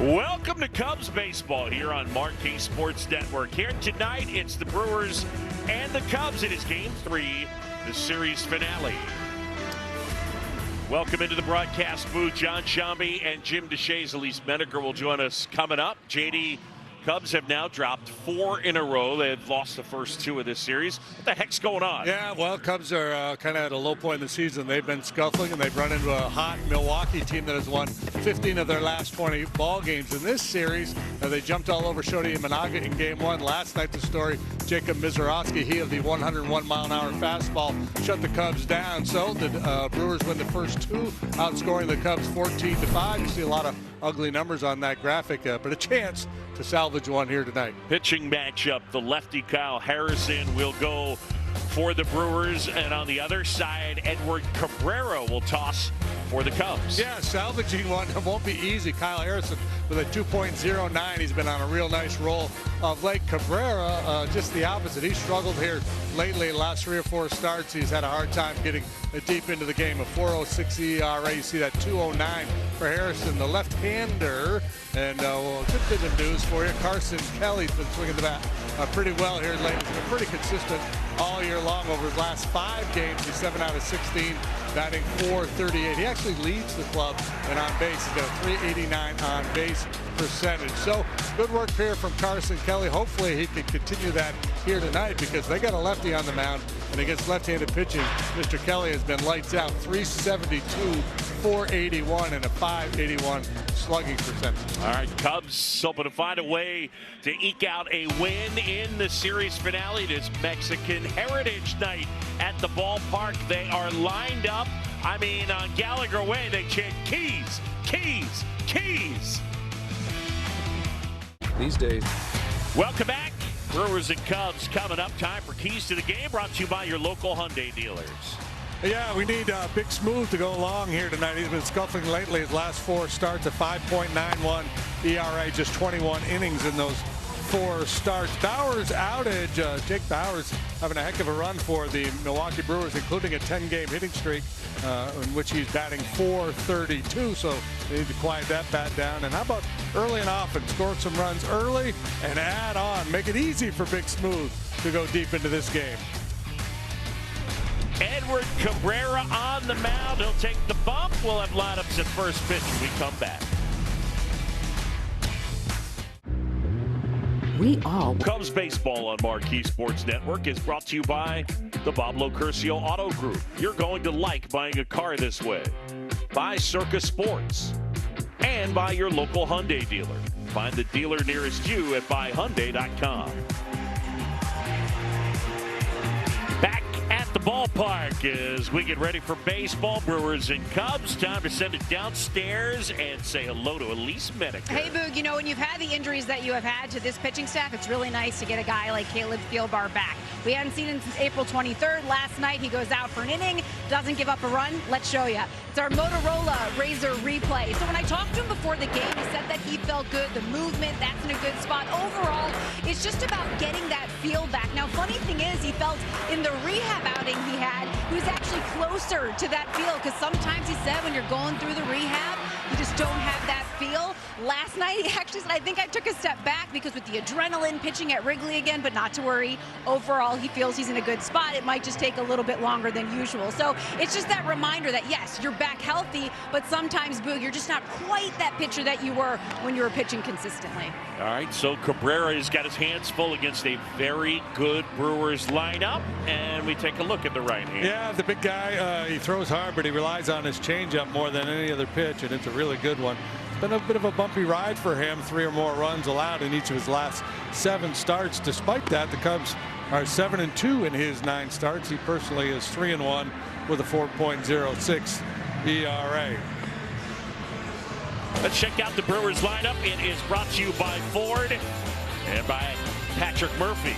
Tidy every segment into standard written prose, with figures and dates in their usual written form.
Welcome to Cubs baseball here on Marquee Sports Network. Here tonight, it's the Brewers and the Cubs. It is Game 3, the series finale. Welcome into the broadcast booth. John Shambi and Jim DeShays. Elise Menaker will join us coming up. JD, Cubs have now dropped 4 in a row. They've lost the first 2 of this series. What the heck's going on? Yeah, well, Cubs are kind of at a low point in the season. They've been scuffling, and they've run into a hot Milwaukee team that has won 15 of their last 20 ball games. In this series, they jumped all over Shota Imanaga in Game 1. Last night, the story, Jacob Misiorowski, he of the 101-mile-an-hour fastball, shut the Cubs down. So the Brewers win the first 2, outscoring the Cubs 14-5. You see a lot of ugly numbers on that graphic, but a chance to salvage one here tonight. Pitching matchup, the lefty Kyle Harrison will go for the Brewers, and on the other side, Edward Cabrera will toss for the Cubs. Yeah, salvaging one won't be easy. Kyle Harrison with a 2.09. He's been on a real nice roll of late. Cabrera, just the opposite. He struggled here lately. Last 3 or 4 starts, he's had a hard time getting deep into the game. A 4.06 ERA. You see that 2.09 for Harrison, the left-hander. And well, a good bit of news for you. Carson Kelly's been swinging the bat pretty well here lately. He's been pretty consistent all year long. Over his last 5 games, he's 7 out of 16, batting .438. He actually leads the club in on base. He's got a .389 on base percentage. So good work here from Carson Kelly. Hopefully he can continue that here tonight, because they got a lefty on the mound, and against left-handed pitching, Mr. Kelly has been lights out. 372, .481, and a .581 slugging percentage. All right, Cubs hoping to find a way to eke out a win in the series finale. It is Mexican Heritage Night at the ballpark. They are lined up. I mean, on Gallagher Way, they chant keys, keys, keys. These days. Welcome back. Brewers and Cubs coming up. Time for Keys to the Game, brought to you by your local Hyundai dealers. Yeah, we need Big Smooth to go along here tonight. He's been scuffling lately. His last 4 starts, a 5.91 ERA, just 21 innings in those 4 starts. Bauer's outage. Jake Bauer's having a heck of a run for the Milwaukee Brewers, including a 10-game hitting streak in which he's batting .432. So they need to quiet that bat down. And how about early and often, score some runs early and add on. Make it easy for Big Smooth to go deep into this game. Edward Cabrera on the mound. He'll take the bump. We'll have lineups at first pitch when we come back. Cubs baseball on Marquee Sports Network is brought to you by the Bob Locurcio Auto Group. You're going to like buying a car this way. By Circus Sports. And by your local Hyundai dealer. Find the dealer nearest you at buyhyundai.com. Back at the ballpark as we get ready for baseball. Brewers and Cubs. Time to send it downstairs and say hello to Elise Menaker. Hey, Boog, you know, when you've had the injuries that you have had to this pitching staff, it's really nice to get a guy like Caleb Thielbar back. We hadn't seen him since April 23rd. Last night, he goes out for an inning, doesn't give up a run. Let's show you. It's our Motorola Razor replay. So when I talked to him before the game, he said that he felt good. The movement, that's in a good spot. Overall, it's just about getting that feel back. Now, funny thing is, he felt in the rehab outing he had, he was actually closer to that feel, because sometimes he said when you're going through the rehab, you just don't have that feel. Last night, he actually said, I think I took a step back because with the adrenaline, pitching at Wrigley again, but not to worry. Overall, he feels he's in a good spot. It might just take a little bit longer than usual. So it's just that reminder that, yes, you're back healthy, but sometimes, Boog, you're just not quite that pitcher that you were when you were pitching consistently. All right, so Cabrera has got his hands full against a very good Brewers lineup, and we take a look at the right hand. Yeah, the big guy, he throws hard, but he relies on his changeup more than any other pitch, and it's a really good one. It's been a bit of a bumpy ride for him. 3 or more runs allowed in each of his last 7 starts. Despite that, the Cubs are 7-2 in his 9 starts. He personally is 3-1 with a 4.06 ERA. Let's check out the Brewers lineup. It is brought to you by Ford and by Patrick Murphy.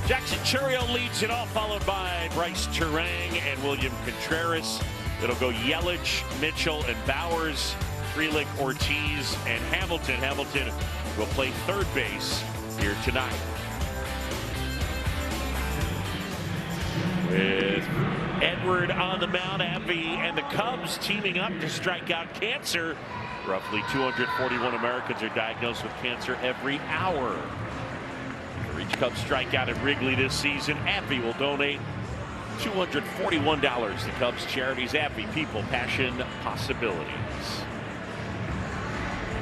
Jackson Churio leads it off, followed by Bryce Turang and William Contreras. It'll go Yelich, Mitchell, and Bowers, Frelick, Ortiz, and Hamilton. Hamilton will play third base here tonight. With Edward on the mound, Abbey and the Cubs teaming up to strike out cancer Roughly 241 Americans are diagnosed with cancer every hour. For each Cubs strikeout at Wrigley this season, AbbVie will donate $241 to Cubs charities. AbbVie, people, passion, possibilities.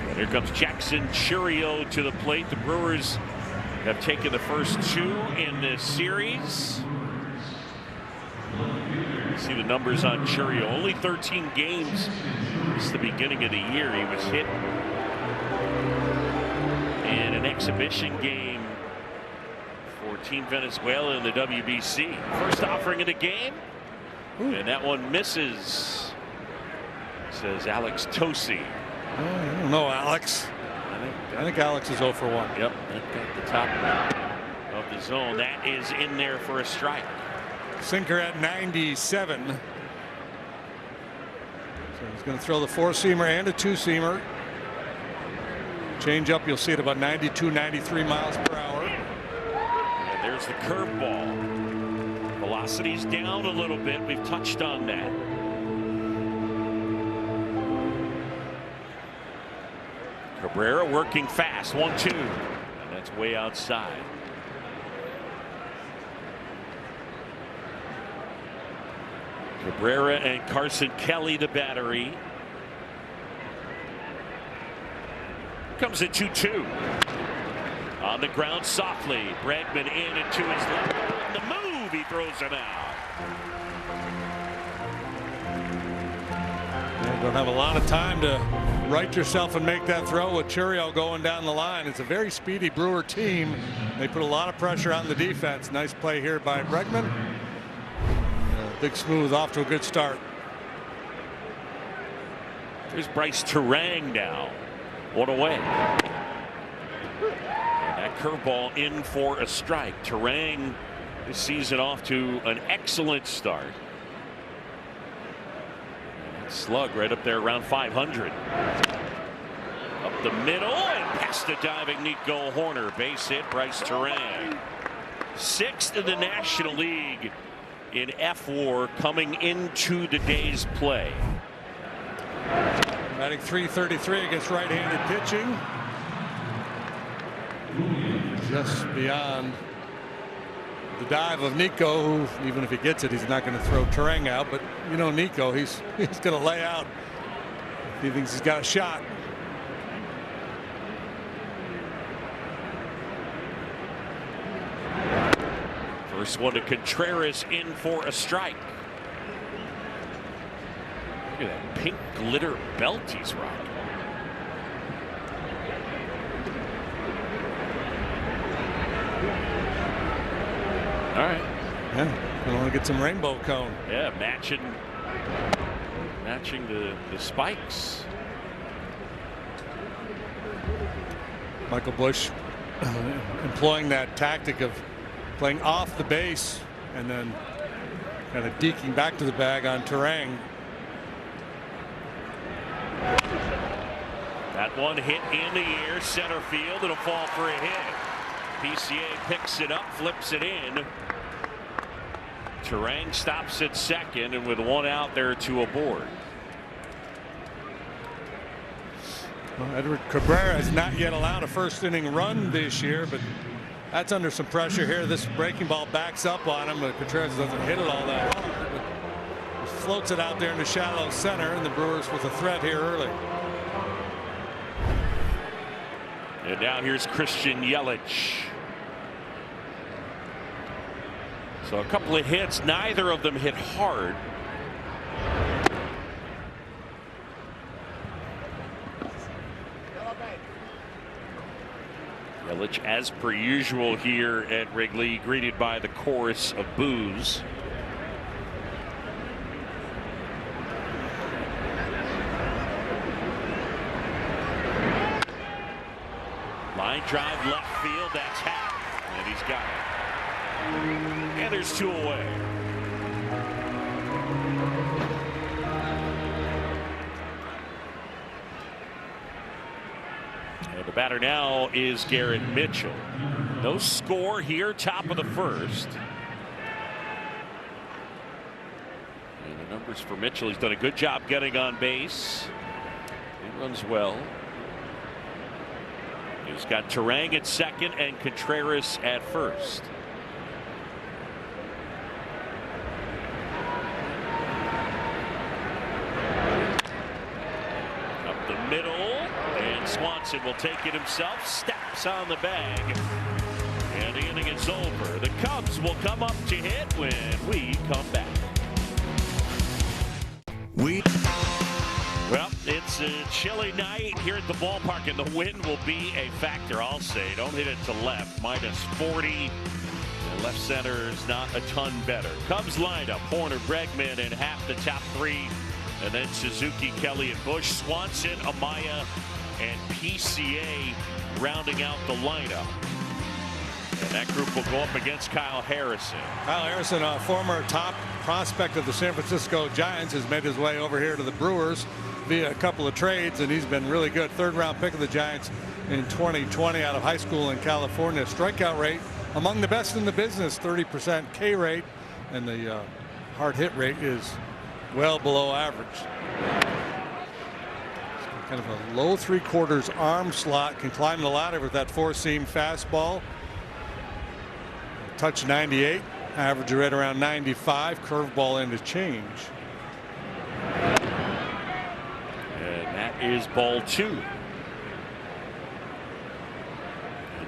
And here comes Jackson Chourio to the plate. The Brewers have taken the first two in this series. See the numbers on Chourio. Only 13 games since the beginning of the year. He was hit in an exhibition game for Team Venezuela in the WBC. First offering of the game. And that one misses, says Alex Tosi. I don't know, Alex. I think Alex is 0 for 1. Yep, that got the top of the zone. That is in there for a strike. Sinker at 97. So he's going to throw the 4-seamer and a 2-seamer. Change up, you'll see it about 92, 93 miles per hour. And there's the curveball. Velocity's down a little bit. We've touched on that. Cabrera working fast. 1-2. And that's way outside. Cabrera and Carson Kelly, the battery. Comes at 2-2. On the ground softly. Bregman in and to his left. The move, he throws him out. You don't have a lot of time to right yourself and make that throw with Chourio going down the line. It's a very speedy Brewer team. They put a lot of pressure on the defense. Nice play here by Bregman. Big Smooth off to a good start. There's Bryce Turang now. 1 away. And that curveball in for a strike. Turang this season off to an excellent start. And slug right up there around 500. Up the middle and past the diving Nico Horner. Base hit, Bryce Turang. 6th in the National League in F-WAR coming into the day's play. Batting .333 against right-handed pitching. Just beyond the dive of Nico, who even if he gets it, he's not going to throw Turang out. But you know Nico, he's going to lay out if he thinks he's got a shot. First one to Contreras in for a strike. Look at that pink glitter belt he's rocking. All right. Yeah, I want to get some rainbow cone. Yeah, matching the spikes. Michael Busch employing that tactic of playing off the base and then kind of deking back to the bag on Turang. That one hit in the air, center field. It'll fall for a hit. PCA picks it up, flips it in. Turang stops at second, and with 1 out, there are 2 aboard. Well, Edward Cabrera has not yet allowed a first-inning run this year, but that's under some pressure here. This breaking ball backs up on him, but Contreras doesn't hit it all that hard. But floats it out there in the shallow center, and the Brewers with a threat here early. And now here's Christian Yelich. So a couple of hits, neither of them hit hard. Yelich, as per usual here at Wrigley, greeted by the chorus of boos. Line drive left field, that's Happ, and he's got it. And there's 2 away. And the batter now is Garrett Mitchell. No score here, top of the first. And the numbers for Mitchell, he's done a good job getting on base. runs well. He's got Turang at second and Contreras at first. Up the middle, and Swanson will take it himself. Steps on the bag, and the inning is over. The Cubs will come up to hit when we come back. Well, it's a chilly night here at the ballpark, and the wind will be a factor, I'll say. Don't hit it to left. -40. And left center is not a ton better. Cubs lineup: Horner, Bregman, and half the top three. And then Suzuki, Kelly, and Bush. Swanson, Amaya, and PCA rounding out the lineup. And that group will go up against Kyle Harrison. Kyle Harrison, a former top prospect of the San Francisco Giants, has made his way over here to the Brewers via a couple of trades, and he's been really good. Third-round pick of the Giants in 2020 out of high school in California. Strikeout rate among the best in the business, 30% K rate, and the hard hit rate is well below average. Kind of a low three-quarters arm slot, can climb the ladder with that four-seam fastball. Touch 98, average right around 95, curveball into change. And that is ball 2.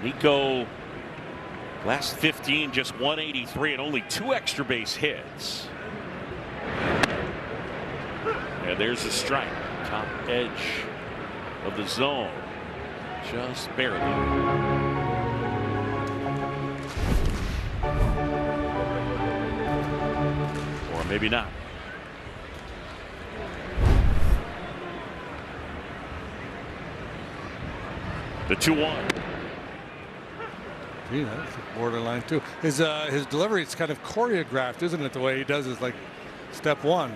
Nico, last 15, just 183 and only 2 extra base hits. And there's a strike, top edge of the zone, just barely. Maybe not. The 2-1. Yeah, that's borderline too. His delivery is kind of choreographed, isn't it? The way he does is like step 1,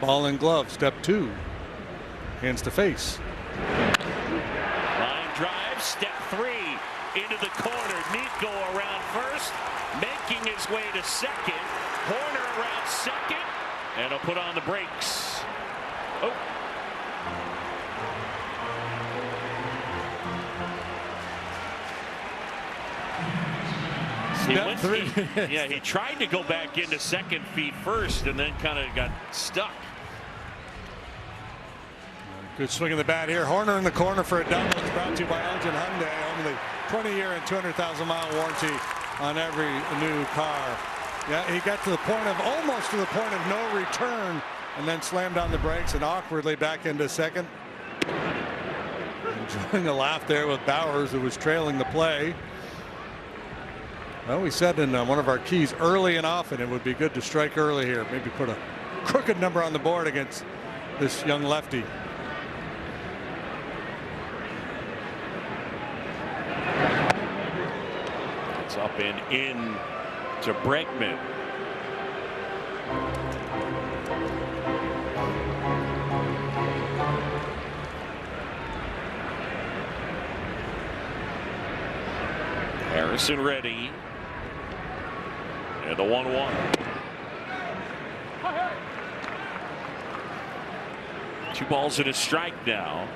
ball and glove. Step 2, hands to face. Line drive. Step 3 into the corner. Nico around first, making his way to second. Horner around second, and he'll put on the brakes. Oh. Step 3. Yeah, he tried to go back into second, feet first, and then kind of got stuck. Good swing of the bat here. Horner in the corner for a double. It's brought to you by Elgin Hyundai. Only 20-year and 200,000-mile warranty on every new car. Yeah, he got to the point of almost to the point of no return, and then slammed on the brakes and awkwardly back into second. Enjoying a laugh there with Bowers, who was trailing the play. Well, we said in one of our keys, early and often, it would be good to strike early here. Maybe put a crooked number on the board against this young lefty. It's up and in to Bregman. Harrison ready. And the 1-1. Two balls and a strike now.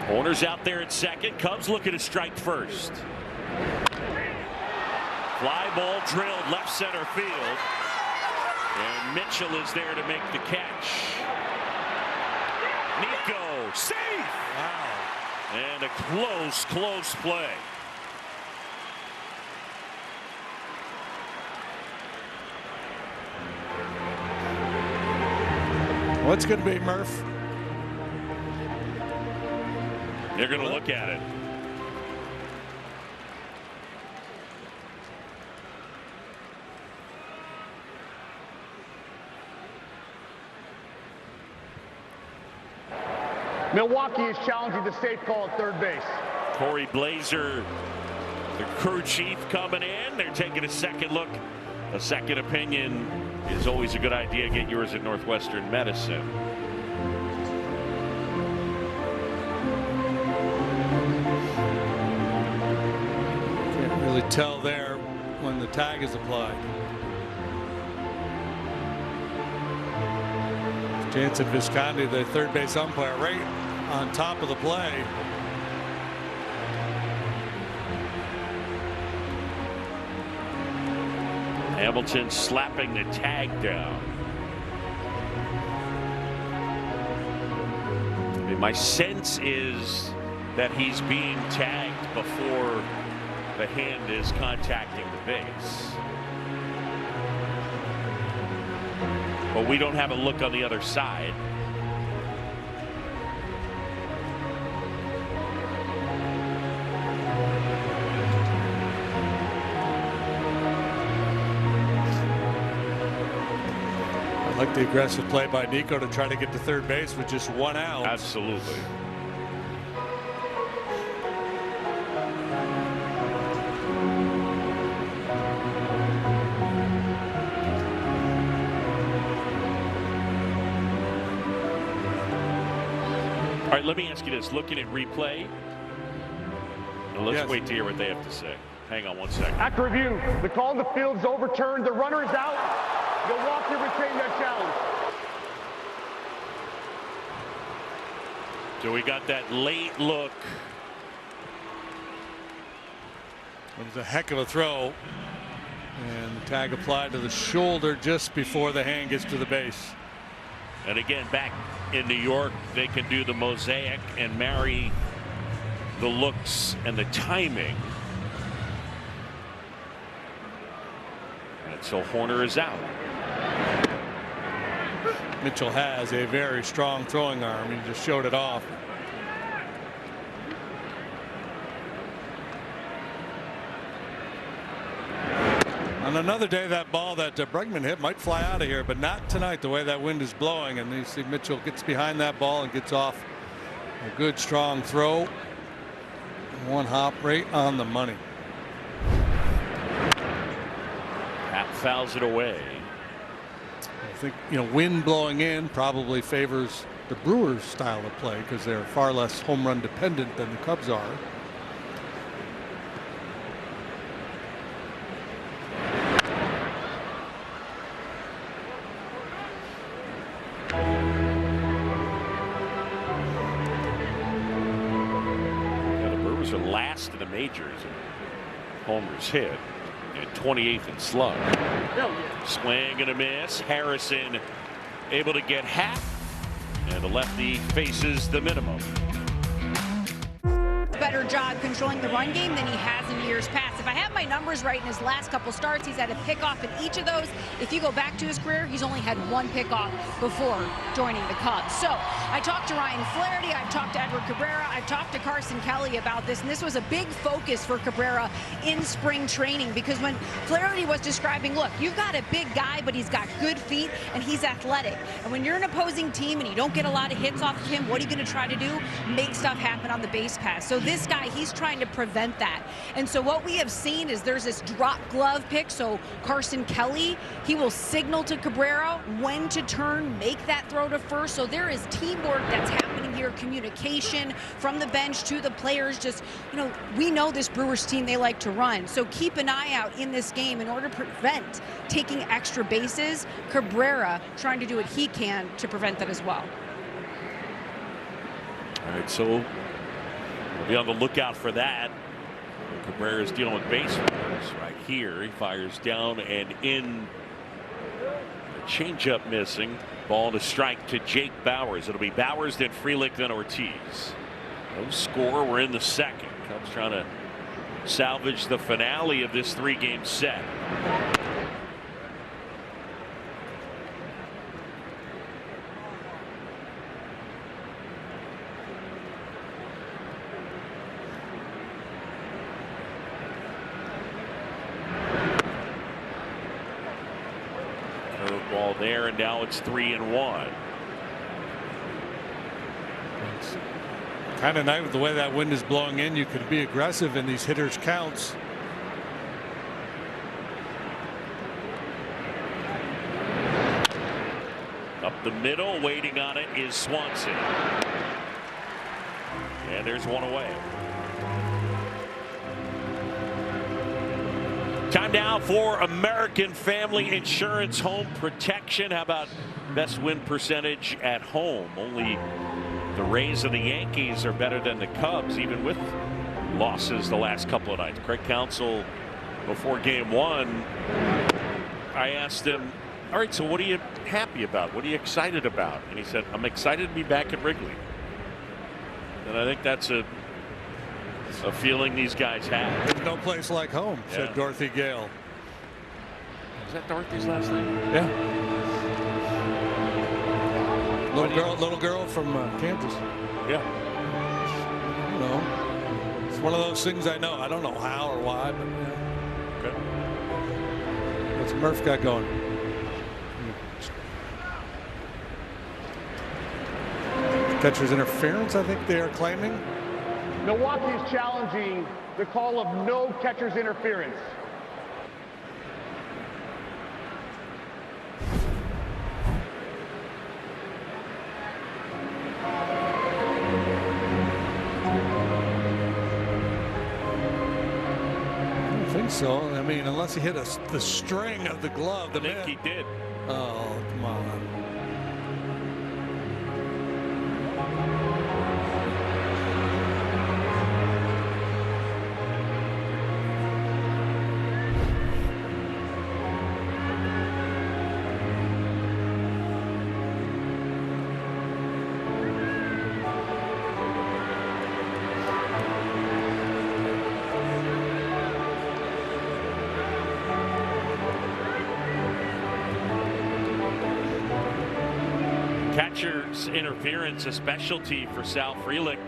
Horner's out there at second. Cubs looking to strike first. Fly ball drilled left center field. And Mitchell is there to make the catch. Nico, safe! Wow. And a close play. What's going to be, Murph? They're going to look at it. Milwaukee is challenging the safe call at third base. Corey Blazer, the crew chief, coming in. They're taking a second look. A second opinion is always a good idea. Get yours at Northwestern Medicine. Can't really tell there when the tag is applied. Jansen Visconti, the third base umpire, right on top of the play. Hamilton slapping the tag down. I mean, my sense is that he's being tagged before the hand is contacting the base. But we don't have a look on the other side. I like the aggressive play by Nico to try to get to third base with just one out. Absolutely. All right, let me ask you this. Looking at replay, and let's wait to hear what they have to say. Hang on one second. After review, the call in the field is overturned. The runner is out. Milwaukee retained that challenge. So we got that late look. It was a heck of a throw. And the tag applied to the shoulder just before the hand gets to the base. And again, back in New York, they can do the mosaic and marry the looks and the timing. And so Horner is out. Mitchell has a very strong throwing arm. He just showed it off. On another day, that ball that Bregman hit might fly out of here, but not tonight, the way that wind is blowing. And you see Mitchell gets behind that ball and gets off a good strong throw. One hop right on the money. Pat fouls it away. I think, wind blowing in probably favors the Brewers' style of play because they're far less home run dependent than the Cubs are. Are last in the majors in homers hit and 28th in slug. Swing and a miss. Harrison able to get half, and the lefty faces the minimum. Better job controlling the run game than he has in years past. If I have my numbers right, in his last couple starts, he's had a pickoff in each of those. If you go back to his career, he's only had one pickoff before joining the Cubs. So I talked to Ryan Flaherty, I've talked to Edward Cabrera, I've talked to Carson Kelly about this, and this was a big focus for Cabrera in spring training, because when Flaherty was describing, look, you've got a big guy, but he's got good feet and he's athletic. And when you're an opposing team and you don't get a lot of hits off of him, what are you going to try to do? Make stuff happen on the base pass. So this guy, he's trying to prevent that. And so what we have seen is there's this drop glove pick. So Carson Kelly, he will signal to Cabrera when to turn, make that throw to first. So there is teamwork that's happening here, communication from the bench to the players. Just, we know this Brewers team, they like to run. So keep an eye out in this game in order to prevent taking extra bases. Cabrera trying to do what he can to prevent that as well. All right, so we'll be on the lookout for that. Cabrera is dealing with base runners right here. He fires down and in. The changeup missing. Ball to strike to Jake Bauers. It'll be Bauers, then Frelick, then Ortiz. No score. We're in the second. Cubs trying to salvage the finale of this three-game set. Ball there, and now it's 3-1. It's kind of nice with the way that wind is blowing in. You could be aggressive in these hitters' counts. Up the middle, waiting on it is Swanson. And there's one away. Time now for American Family Insurance Home Protection. How about best win percentage at home? Only the Rays and the Yankees are better than the Cubs, even with losses the last couple of nights. Craig Counsell, before game one, I asked him, all right, so what are you happy about? What are you excited about? And he said, I'm excited to be back at Wrigley. And I think that's a feeling these guys have. There's no place like home, said Dorothy Gale. Is that Dorothy's last name? Yeah. Little girl from Kansas. Yeah. You know, it's one of those things I know. I don't know how or why, but Okay. What's Murph got going? Catcher's interference, I think they are claiming. Milwaukee is challenging the call of no catcher's interference. I don't think so. I mean, unless he hit the string of the glove. I think he did. Oh, come on. Catcher's interference, a specialty for Sal Frelick.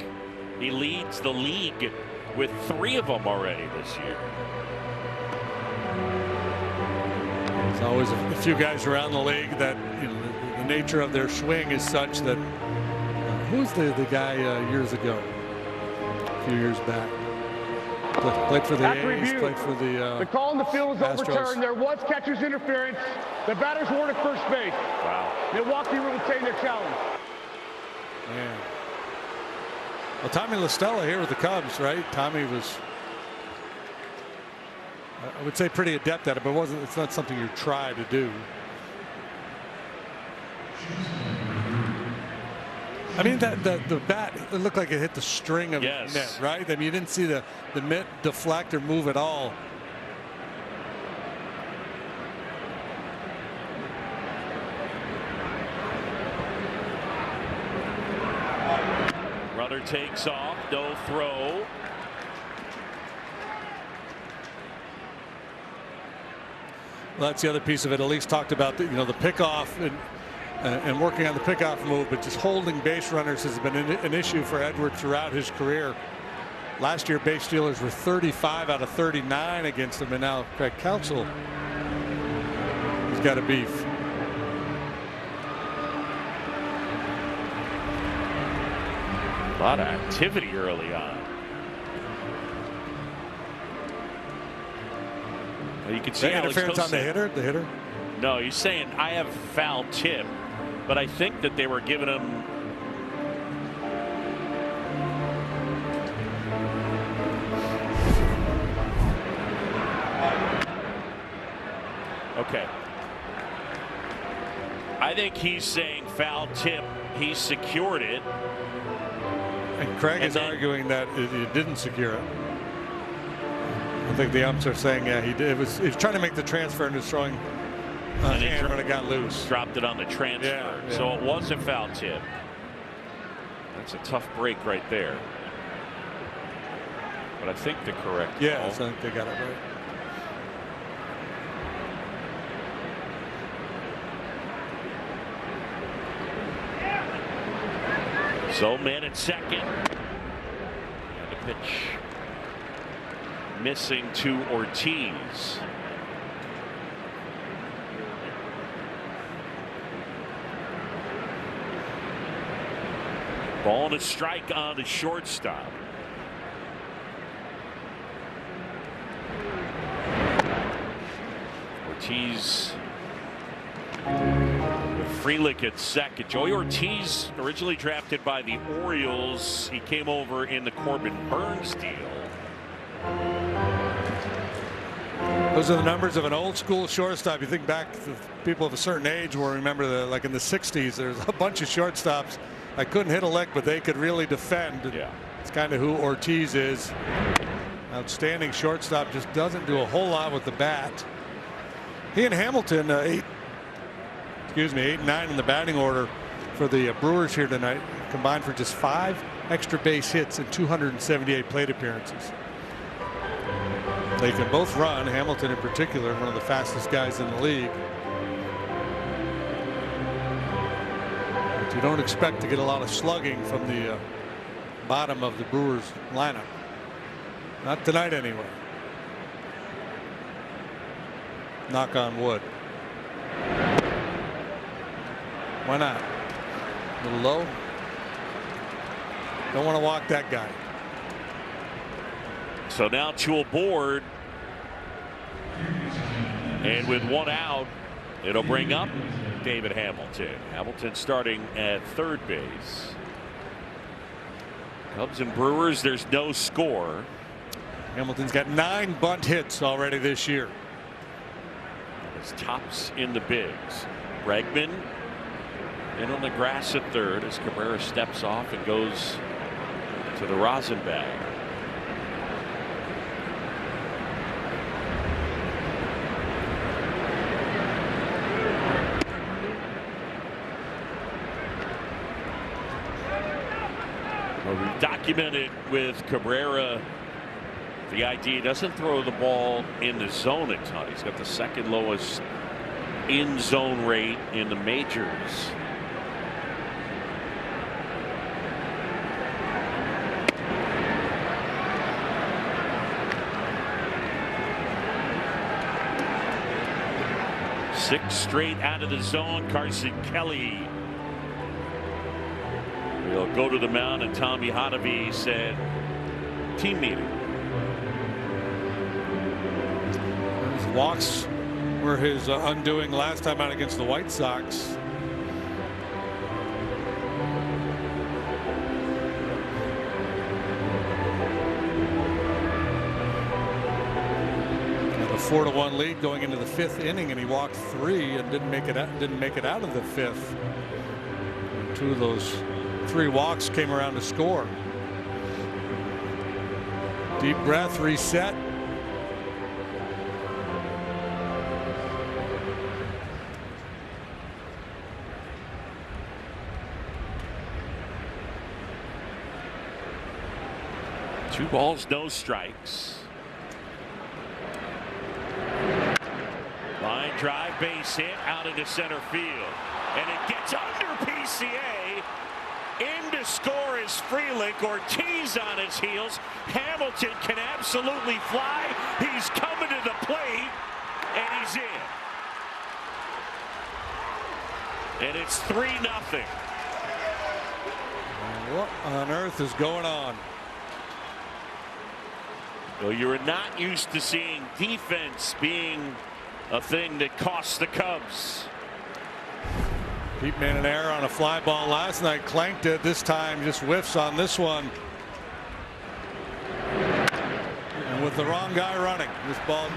He leads the league with 3 of them already this year. There's always a few guys around the league that, you know, the nature of their swing is such that who's the guy years ago, a few years back, played for the A's, played for the call in the field is Astros. overturned. There was catcher's interference. The batters were at first base. Wow. Milwaukee will retain their challenge. Man. Well, Tommy La Stella here with the Cubs, right? Tommy was, I would say, pretty adept at it, but it's not something you try to do. I mean, the bat, it looked like it hit the string of the net, right? I mean, you didn't see the mitt deflect or move at all. Runner takes off, no throw. Well, that's the other piece of it. Elise talked about the pickoff and working on the pickoff move, but just holding base runners has been an issue for Edward throughout his career. Last year, base stealers were 35 out of 39 against him, and now Craig Counsell, he's got a beef. A lot of activity early on. You can see interference on the hitter. No, he's saying I have foul tip, but I think that they were giving him. Okay. I think he's saying foul tip. He secured it. And Craig is arguing that he didn't secure it. I think the umps are saying, yeah, he did. He was trying to make the transfer and was throwing hand when it got loose. Dropped it on the transfer. Yeah. So it was a foul tip. That's a tough break right there. But I think the correct call. I think they got it right. So man at second. And the pitch missing to Ortiz. Ball and a strike on the shortstop. Ortiz with Frelick at second. Joey Ortiz, originally drafted by the Orioles. He came over in the Corbin Burns deal. Those are the numbers of an old school shortstop. You think back to people of a certain age will remember like in the 60s, there's a bunch of shortstops that couldn't hit a lick, but they could really defend. Yeah. It's kind of who Ortiz is. Outstanding shortstop, just doesn't do a whole lot with the bat. He and Hamilton, 8 and 9 in the batting order for the Brewers here tonight, combined for just 5 extra base hits and 278 plate appearances. They can both run. Hamilton in particular, one of the fastest guys in the league. But you don't expect to get a lot of slugging from the bottom of the Brewers lineup. Not tonight anyway. Knock on wood. Why not? A little low. Don't want to walk that guy. So now to a board, and with 1 out, it'll bring up David Hamilton. Hamilton starting at third base. Cubs and Brewers, there's no score. Hamilton's got 9 bunt hits already this year. His tops in the bigs. Bregman in on the grass at third as Cabrera steps off and goes to the rosin bag. Well, we've documented with Cabrera the idea he doesn't throw the ball in the zone a ton. He's got the second lowest in zone rate in the majors. Six straight out of the zone. Carson Kelly will go to the mound, and Tommy Hotovy said team meeting. His walks were his undoing last time out against the White Sox. A 4-1 lead going into the 5th inning, and he walked 3 and didn't make it out of the 5th. And 2 of those 3 walks came around to score. Deep breath, reset. Two balls, no strikes. Line drive, base hit out into center field, and it gets under PCA. In to score is Frelick. Ortiz on his heels. Hamilton can absolutely fly. He's coming to the plate, and he's in. And it's 3-0. What on earth is going on? Well, you're not used to seeing defense being a thing that costs the Cubs. Pete made an error on a fly ball last night, clanked it. This time just whiffs on this one. And with the wrong guy running, this ball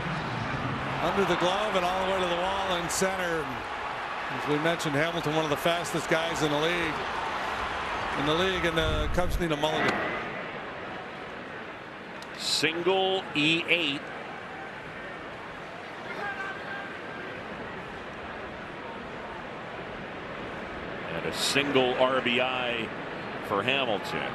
under the glove and all the way to the wall in center. As we mentioned, Hamilton, one of the fastest guys in the league. And the Cubs need a mulligan. Single E8. And a single RBI for Hamilton.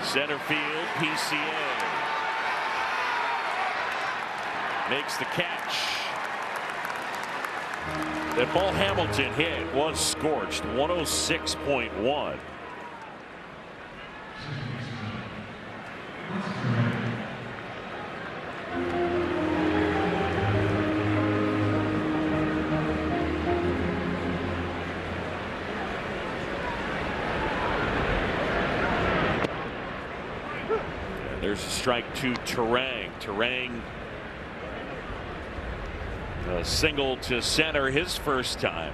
Center field, PCA makes the catch. That ball Hamilton hit was scorched, 106.1. There's a strike to Turang. Turang A single to center his first time.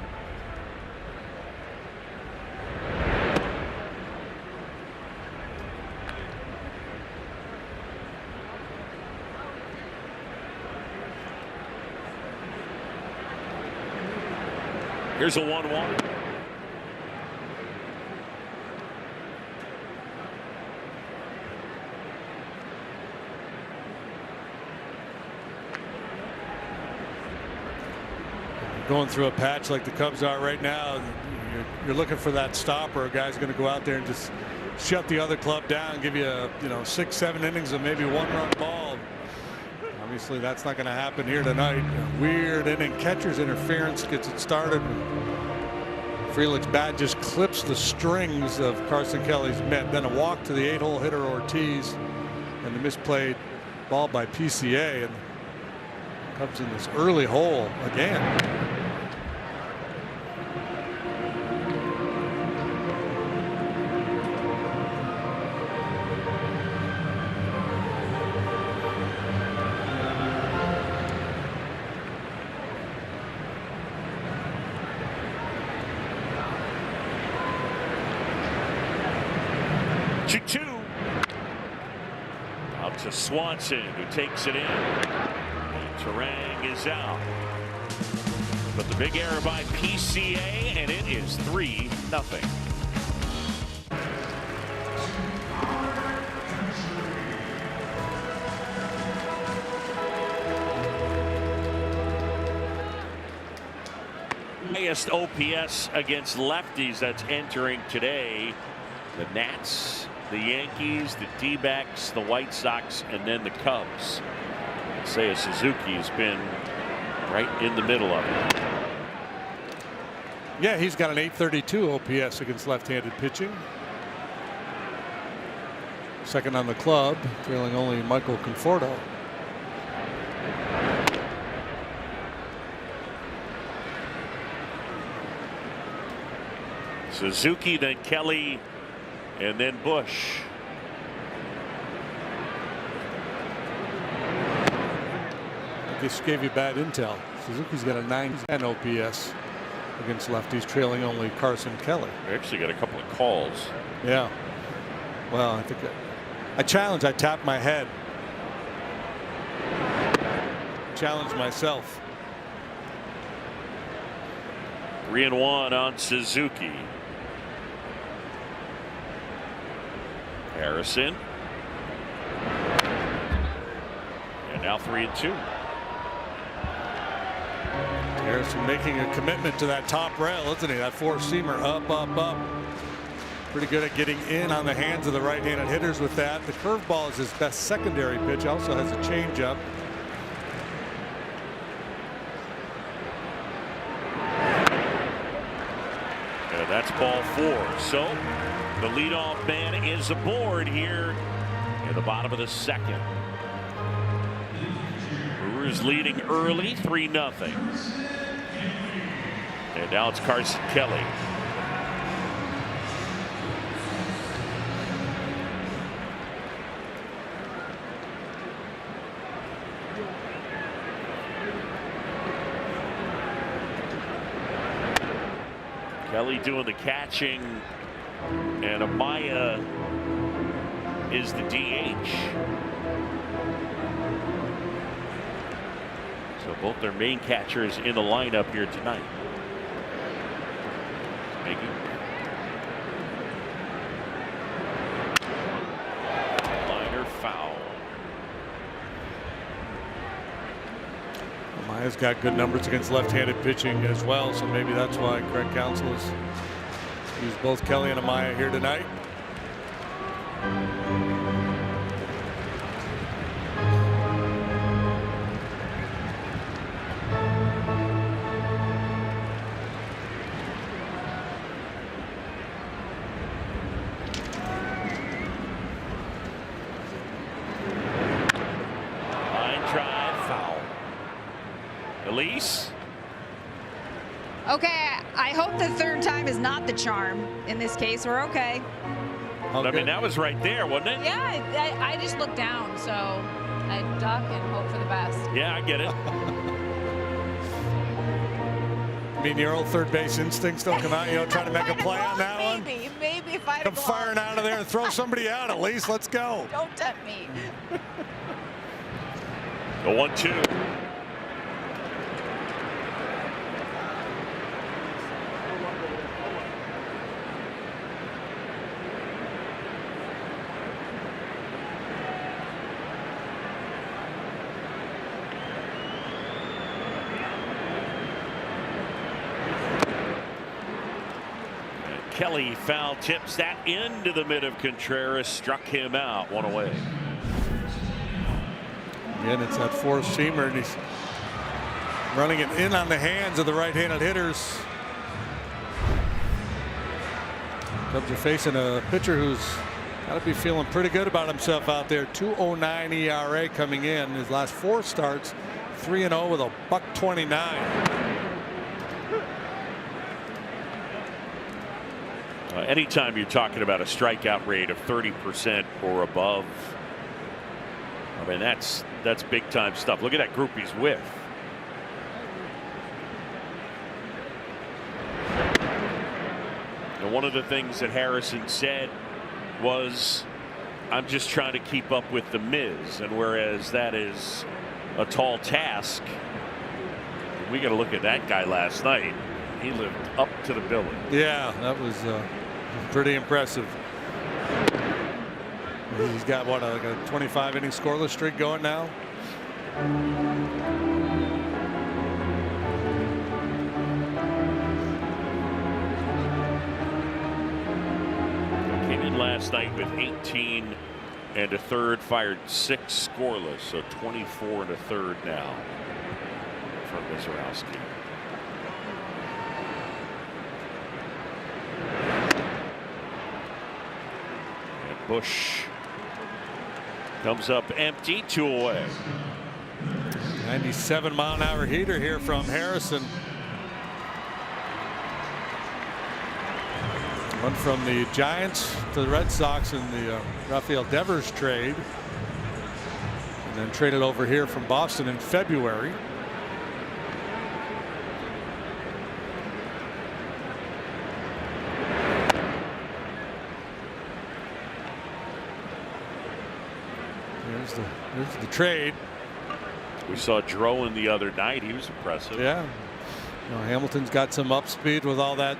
Here's a 1-1. Going through a patch like the Cubs are right now, you're looking for that stopper. A guy's going to go out there and just shut the other club down, give you 6-7 innings of maybe 1-run ball. Obviously, that's not going to happen here tonight. A weird inning. Catcher's interference gets it started. Frelick's bat just clips the strings of Carson Kelly's mitt. Then a walk to the 8-hole hitter Ortiz, and the misplayed ball by PCA. And Cubs in this early hole again. 2-2. Out to Swanson, who takes it in. Turang is out. But the big error by PCA, and it is 3-0. Highest OPS against lefties that's entering today. The Nats, the Yankees, the D-backs, the White Sox, and then the Cubs. Seiya Suzuki has been right in the middle of it. Yeah, he's got an 832 OPS against left-handed pitching. Second on the club, trailing only Michael Conforto. Suzuki, then Kelly, and then Bush. This gave you bad intel. Suzuki's got a 910 OPS against lefties, trailing only Carson Kelly. We actually got a couple of calls. Yeah. Well, I think I tapped my head. Challenged myself. 3-1 on Suzuki. Harrison. And now 3-2. Harrison making a commitment to that top rail, isn't he? That four-seamer up, up, up. Pretty good at getting in on the hands of the right-handed hitters with that. The curveball is his best secondary pitch. Also has a changeup. And that's ball 4. So the leadoff man is aboard here in the bottom of the second. Brewers leading early, 3-0. And now it's Carson Kelly. Kelly doing the catching, and Amaya is the DH. So both their main catchers in the lineup here tonight. Liner foul. Amaya's got good numbers against left-handed pitching as well, so maybe that's why Craig Counsell has used both Kelly and Amaya here tonight. Okay, I hope the third time is not the charm in this case. We're okay. I mean, that was right there, wasn't it? Yeah, I just looked down, so I duck and hope for the best. Yeah, I get it. I mean, your old third base instincts don't come out. You know, trying to make a play on that one. Maybe if I come firing out of there and throw somebody out at least. Let's go. Don't tempt me. The 1-2. Kelly foul tips that into the mid of Contreras, struck him out, one away. Again, it's that four-seamer, and he's running it in on the hands of the right-handed hitters. Cubs are facing a pitcher who's got to be feeling pretty good about himself out there. 2.09 ERA coming in. His last 4 starts, 3-0 with a .129. Anytime you're talking about a strikeout rate of 30% or above, I mean, that's big time stuff. Look at that group he's with. And one of the things that Harrison said was, I'm just trying to keep up with the Miz, and whereas that is a tall task, we got to look at that guy last night. He lived up to the billing. Yeah, that was pretty impressive. He's got what, like a 25-inning scoreless streak going now. Came in last night with 18 1/3, fired 6 scoreless, so 24 1/3 now from Wizarowski. Bush comes up empty, 2 away. 97-mile-an-hour heater here from Harrison. Went from the Giants to the Red Sox in the Rafael Devers trade, and then traded over here from Boston in February. There's the trade. We saw Drouin the other night. He was impressive. Yeah. You know, Hamilton's got some upspeed with all that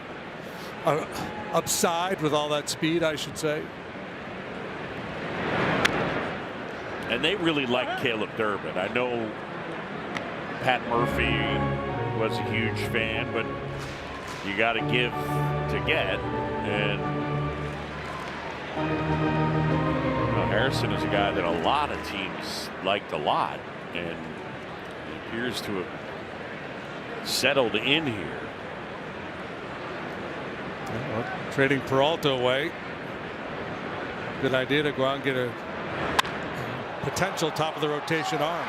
upside with all that speed, I should say. And they really like Caleb Durbin. I know Pat Murphy was a huge fan, but you got to give to get. And Harrison is a guy that a lot of teams liked a lot, and he appears to have settled in here. Well, trading Peralta away. Good idea to go out and get a potential top of the rotation arm.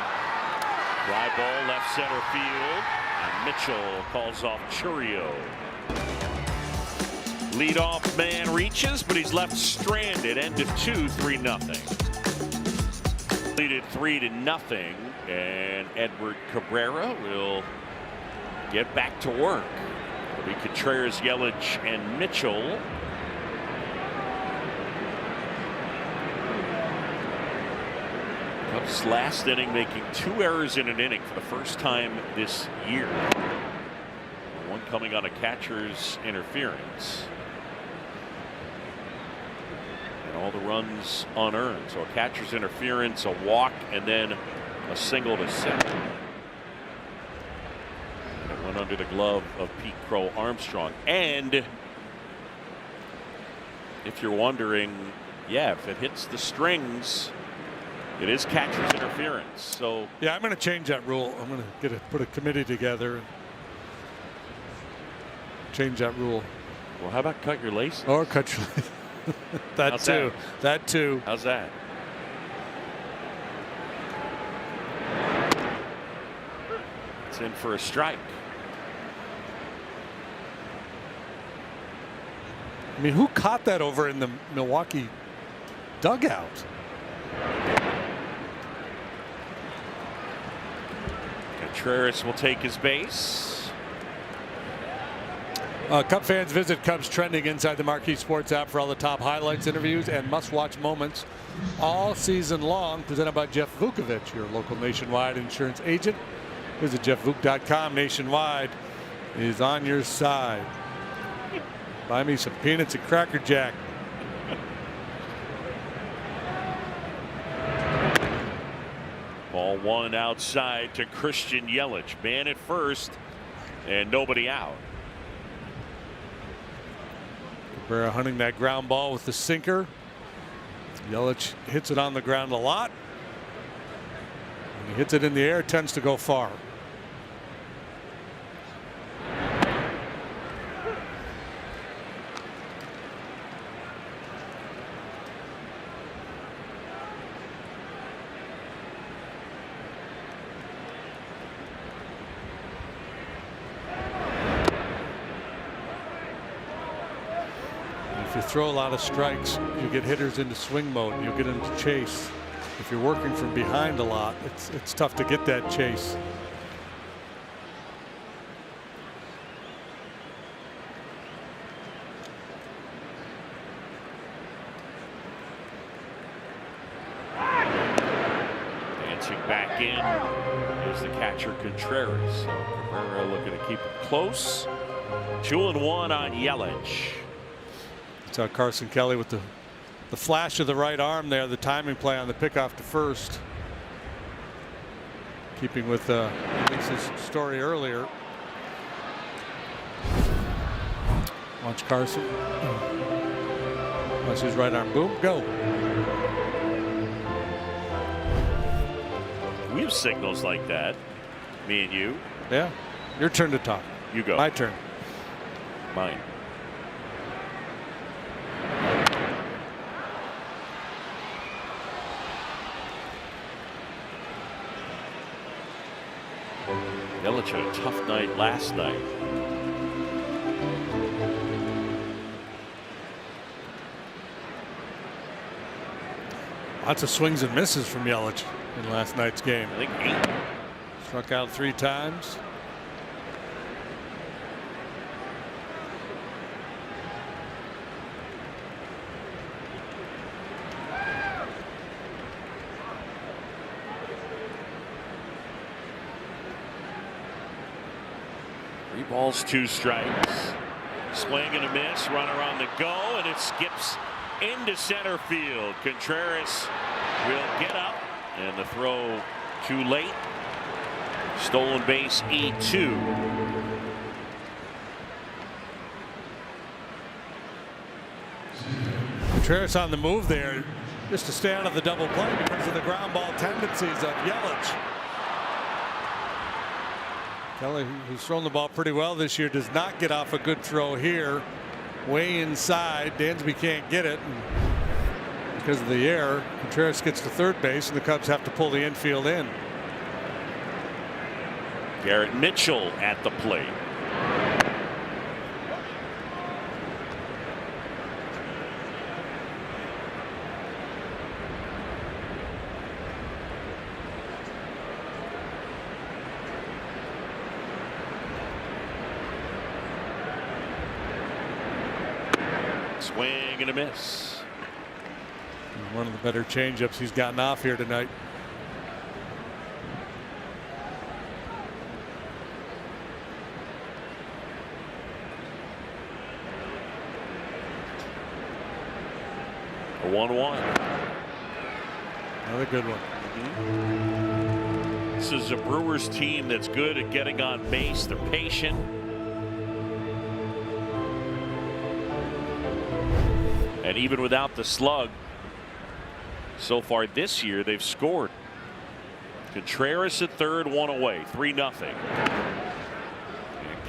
Fly ball left center field, and Mitchell calls off Churio. Leadoff man reaches, but he's left stranded. End of 2, 3-0. Leaded 3-0, and Edward Cabrera will get back to work. It'll be Contreras, Yelich, and Mitchell. Cubs last inning making 2 errors in an inning for the first time this year. One coming on a catcher's interference. And all the runs unearned. So a catcher's interference, a walk, and then a single to second. And it went under the glove of Pete Crow Armstrong. And if you're wondering, yeah, if it hits the strings, it is catcher's interference. So yeah, I'm going to change that rule. I'm going to put a committee together and change that rule. Well, how about cut your laces? Or cut your laces. That too. That too. How's that? It's in for a strike. I mean, who caught that over in the Milwaukee dugout? Contreras will take his base. Cub fans, visit Cubs Trending inside the Marquee Sports app for all the top highlights, interviews, and must-watch moments all season long. Presented by Jeff Vukovich, your local nationwide insurance agent. Visit jeffvuk.com. Nationwide is on your side. Buy me some peanuts and Cracker Jack. Ball one outside to Christian Yelich. Man at first and nobody out. Cabrera hunting that ground ball with the sinker. Yelich hits it on the ground a lot. When he hits it in the air, it tends to go far. If you throw a lot of strikes, you get hitters into swing mode and you'll get into chase. If you're working from behind a lot, it's tough to get that chase. Dancing back in is the catcher Contreras. So Cabrera looking to keep it close. 2-1 on Yelich. Saw Carson Kelly with the flash of the right arm there, the timing play on the pickoff to first. Keeping with Lisa's story earlier. Watch Carson. Watch his right arm. Boom, go. We have signals like that, me and you. Yeah, your turn to talk. You go. My turn. Mine. Yelich had a tough night last night. Lots of swings and misses from Yelich in last night's game. I think 8. Struck out 3 times. Three balls, 2 strikes. Swing and a miss. Runner on the go, and it skips into center field. Contreras will get up, and the throw too late. Stolen base, E2. Contreras on the move there just to stay out of the double play because of the ground ball tendencies of Yelich. Kelly, who's thrown the ball pretty well this year, does not get off a good throw here. Way inside. Dansby can't get it. And because of the error, Contreras gets to third base, and the Cubs have to pull the infield in. Garrett Mitchell at the plate. Swing and a miss. One of the better changeups he's gotten off here tonight. A 1-1. Another good one. This is a Brewers team that's good at getting on base. They're patient. And even without the slug, so far this year, they've scored. Contreras at third, 1 away, 3-0. And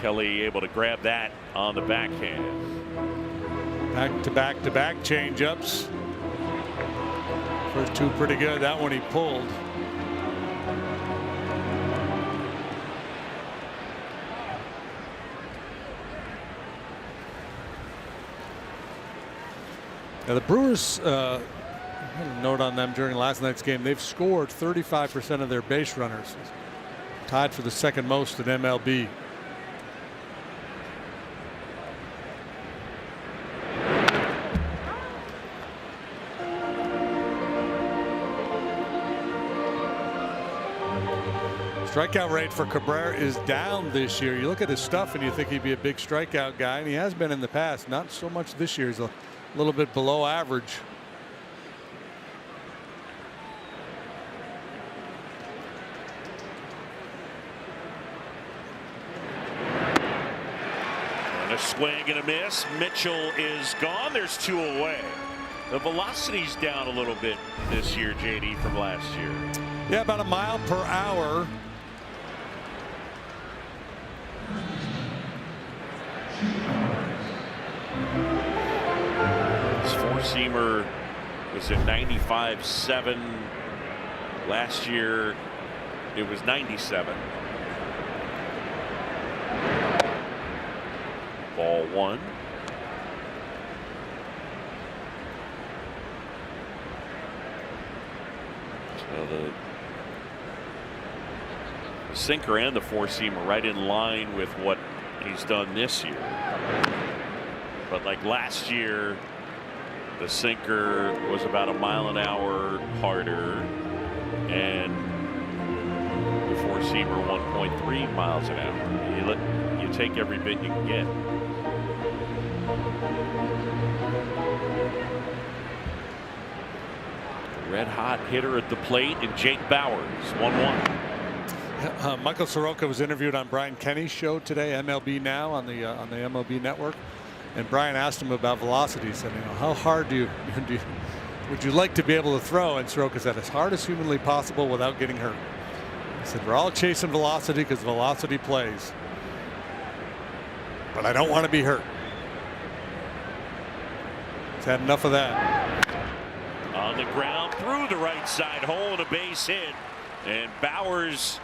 Kelly able to grab that on the backhand. Back-to-back-to-back changeups. First 2 pretty good. That one he pulled. Now the Brewers, I had a note on them during last night's game. They've scored 35% of their base runners, tied for the second most in MLB. Strikeout rate for Cabrera is down this year. You look at his stuff and you think he'd be a big strikeout guy, and he has been in the past. Not so much this year. He's a little bit below average. And a swing and a miss. Mitchell is gone. There's 2 away. The velocity's down a little bit this year, JD, from last year. Yeah, about a mile per hour. His four-seamer was at 95.7. Last year, it was 97. Ball 1. So the sinker and the four-seamer right in line with what he's done this year. But like last year, the sinker was about a mile an hour harder, and the four-seamer 1.3 miles an hour. You take every bit you can get. Red hot hitter at the plate, and Jake Bauers, 1-1. Michael Soroka was interviewed on Brian Kenny's show today, MLB Now, on the MLB Network, and Brian asked him about velocity. He said, how hard would you like to be able to throw? And Soroka said, as hard as humanly possible without getting hurt. He said, we're all chasing velocity because velocity plays, but I don't want to be hurt. He's had enough of that. On the ground through the right side hole, and a base hit, and Bauers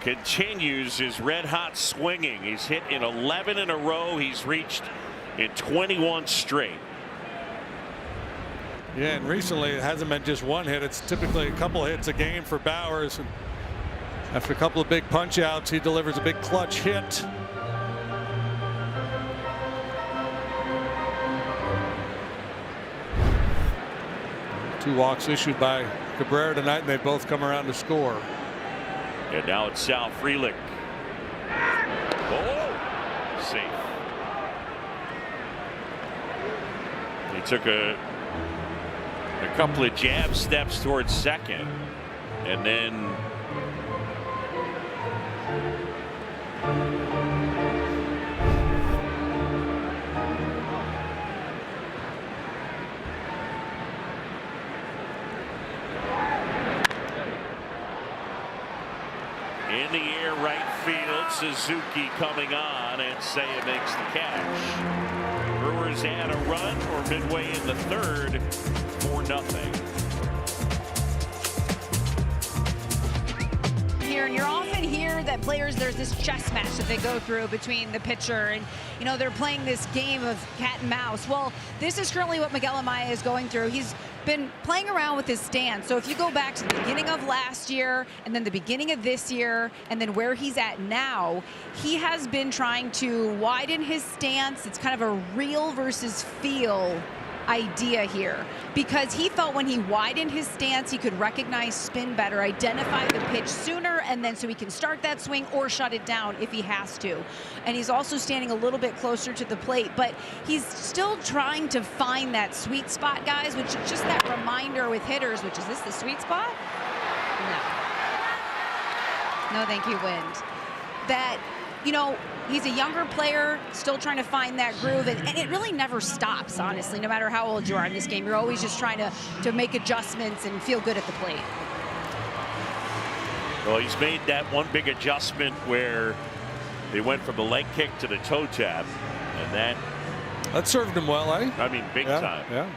continues his red hot swinging. He's hit in 11 in a row. He's reached in 21 straight. Yeah, and recently it hasn't been just one hit. It's typically a couple hits a game for Bauers. And after a couple of big punch outs, he delivers a big clutch hit. Two walks issued by Cabrera tonight, and they both come around to score. And now it's Sal Frelick. Oh, safe. He took a couple of jab steps towards second, and then in the air right field, Suzuki coming on, and Seiya makes the catch. Brewers had a run or midway in the third, 4-0. And you're often hear that players, there's this chess match that they go through between the pitcher, and they're playing this game of cat and mouse. Well, this is currently what Miguel Amaya is going through. He's been playing around with his stance. So if you go back to the beginning of last year, and then the beginning of this year, and then where he's at now, he has been trying to widen his stance. It's kind of a real versus feel idea here, because he felt when he widened his stance, he could recognize spin better, identify the pitch sooner, and then so he can start that swing or shut it down if he has to. And he's also standing a little bit closer to the plate, but he's still trying to find that sweet spot, guys, which is just that reminder with hitters, which is this the sweet spot? No thank you, wind. That he's a younger player, still trying to find that groove, and it really never stops, honestly, no matter how old you are in this game. You're always just trying to make adjustments and feel good at the plate. Well, he's made that one big adjustment where they went from the leg kick to the toe tap, and that served him well, eh? I mean, big time. Yeah.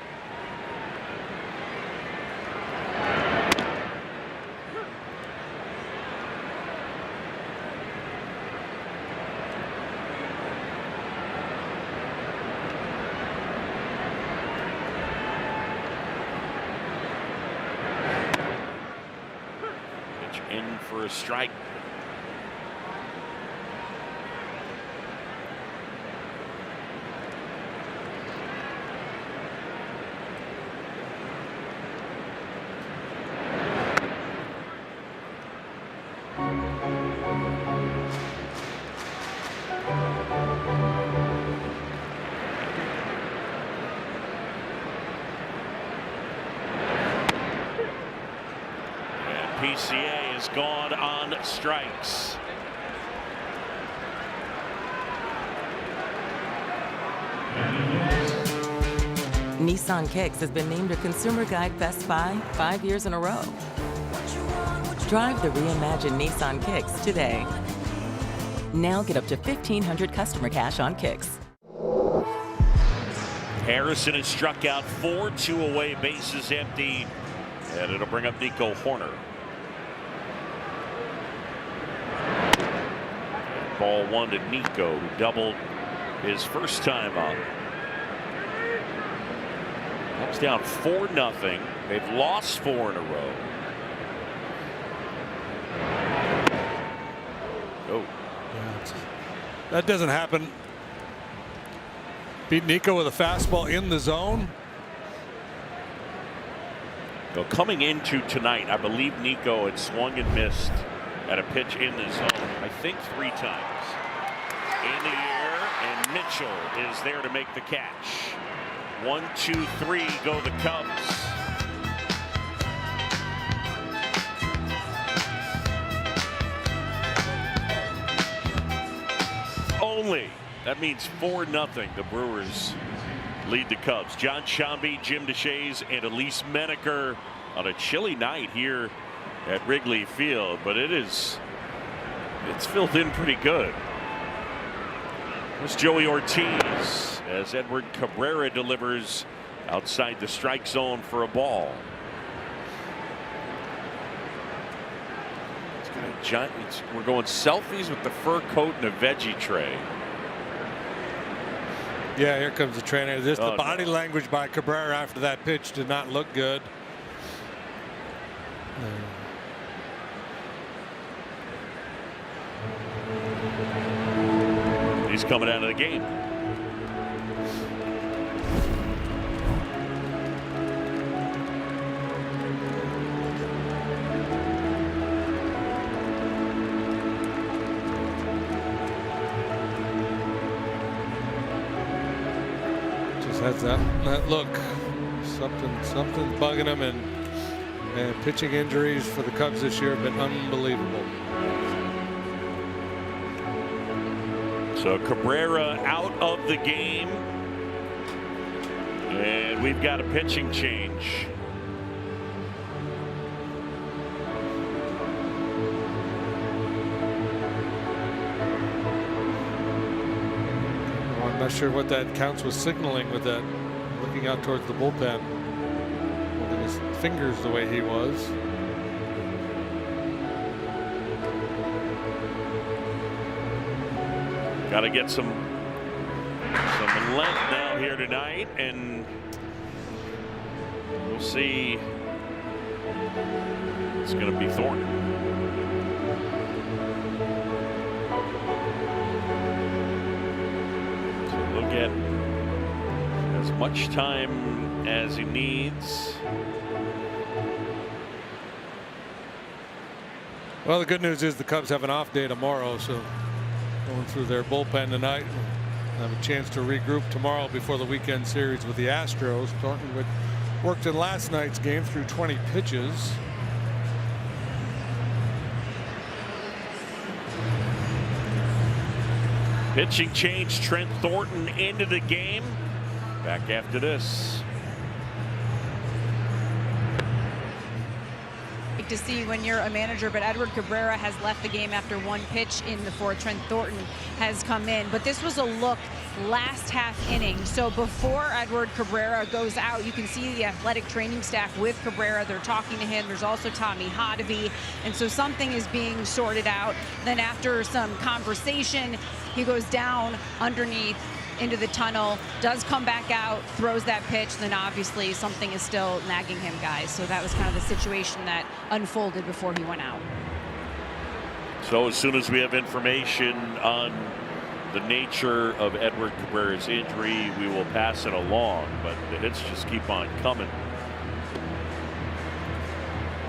In for a strike. BCA is gone on strikes. Nissan Kicks has been named a Consumer Guide Best Buy 5 years in a row. Drive the reimagined Nissan Kicks today. Now get up to $1,500 customer cash on Kicks. Harrison is struck out 4, 2 away, bases empty, and it'll bring up Nico Horner. Ball 1 to Nico, who doubled his first time up. Comes down 4-0. They've lost 4 in a row. Oh. Yeah, that doesn't happen. Beat Nico with a fastball in the zone. So coming into tonight, I believe Nico had swung and missed at a pitch in the zone, I think 3 times. In the air, and Mitchell is there to make the catch. 1, 2, 3 go the Cubs. Only. That means 4-0. The Brewers lead the Cubs. John Shambi, Jim DeShays, and Elise Menaker on a chilly night here at Wrigley Field, but it's filled in pretty good. There's Joey Ortiz as Edward Cabrera delivers outside the strike zone for a ball. It's got a giant. We're going selfies with the fur coat and a veggie tray. Yeah, here comes the trainer. The body no. language by Cabrera after that pitch did not look good. He's coming out of the game. Just has that look. Something's bugging him, and pitching injuries for the Cubs this year have been unbelievable. So Cabrera out of the game, and we've got a pitching change. Well, I'm not sure what that counts was signaling with that, looking out towards the bullpen, holding his fingers the way he was. Got to get some length now here tonight, and we'll see. It's going to be Thornton. So he'll get as much time as he needs. Well, the good news is the Cubs have an off day tomorrow, so going through their bullpen tonight, have a chance to regroup tomorrow before the weekend series with the Astros. Thornton worked in last night's game through 20 pitches. Pitching change, Trent Thornton into the game. Back after this. To see when you're a manager, but Edward Cabrera has left the game after 1 pitch in the 4th. Trent Thornton has come in, but this was a look last half inning. So before Edward Cabrera goes out, you can see the athletic training staff with Cabrera. They're talking to him. There's also Tommy Hotovy, and so something is being sorted out. Then after some conversation, he goes down underneath into the tunnel, does come back out, throws that pitch, then obviously something is still nagging him, guys. So that was kind of the situation that unfolded before he went out. So as soon as we have information on the nature of Edward Cabrera's injury, we will pass it along, but the hits just keep on coming.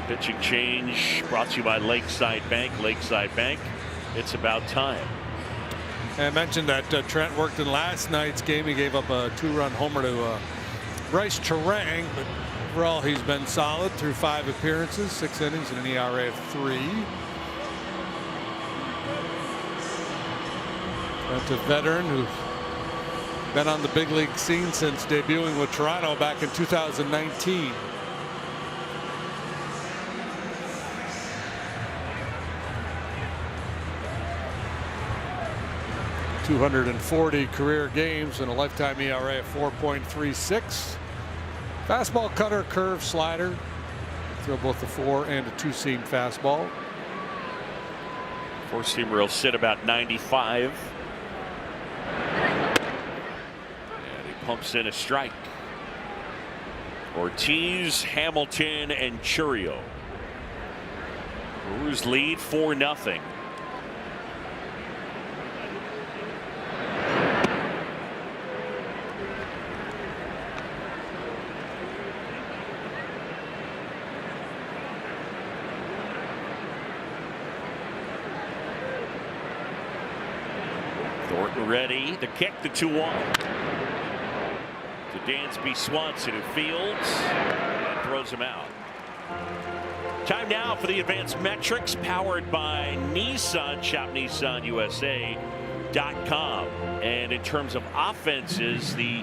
Pitching change brought to you by Lakeside Bank. Lakeside Bank, it's about time. I mentioned that Trent worked in last night's game. He gave up a 2-run homer to Bryce Turang, but Overall, he's been solid through 5 appearances, 6 innings, and an ERA of 3. That's a veteran who's been on the big league scene since debuting with Toronto back in 2019. .240 career games and a lifetime ERA of 4.36. Fastball, cutter, curve, slider. Throw both a 4 and a 2-seam fastball. 4-seamer will sit about 95. And he pumps in a strike. Ortiz, Hamilton, and Churio. Brewers lead 4-0. Thornton ready. The kick, the 2-1. To Dansby Swanson, who fields and throws him out. Time now for the advanced metrics powered by Nissan. Shop NissanUSA.com. And in terms of offenses, the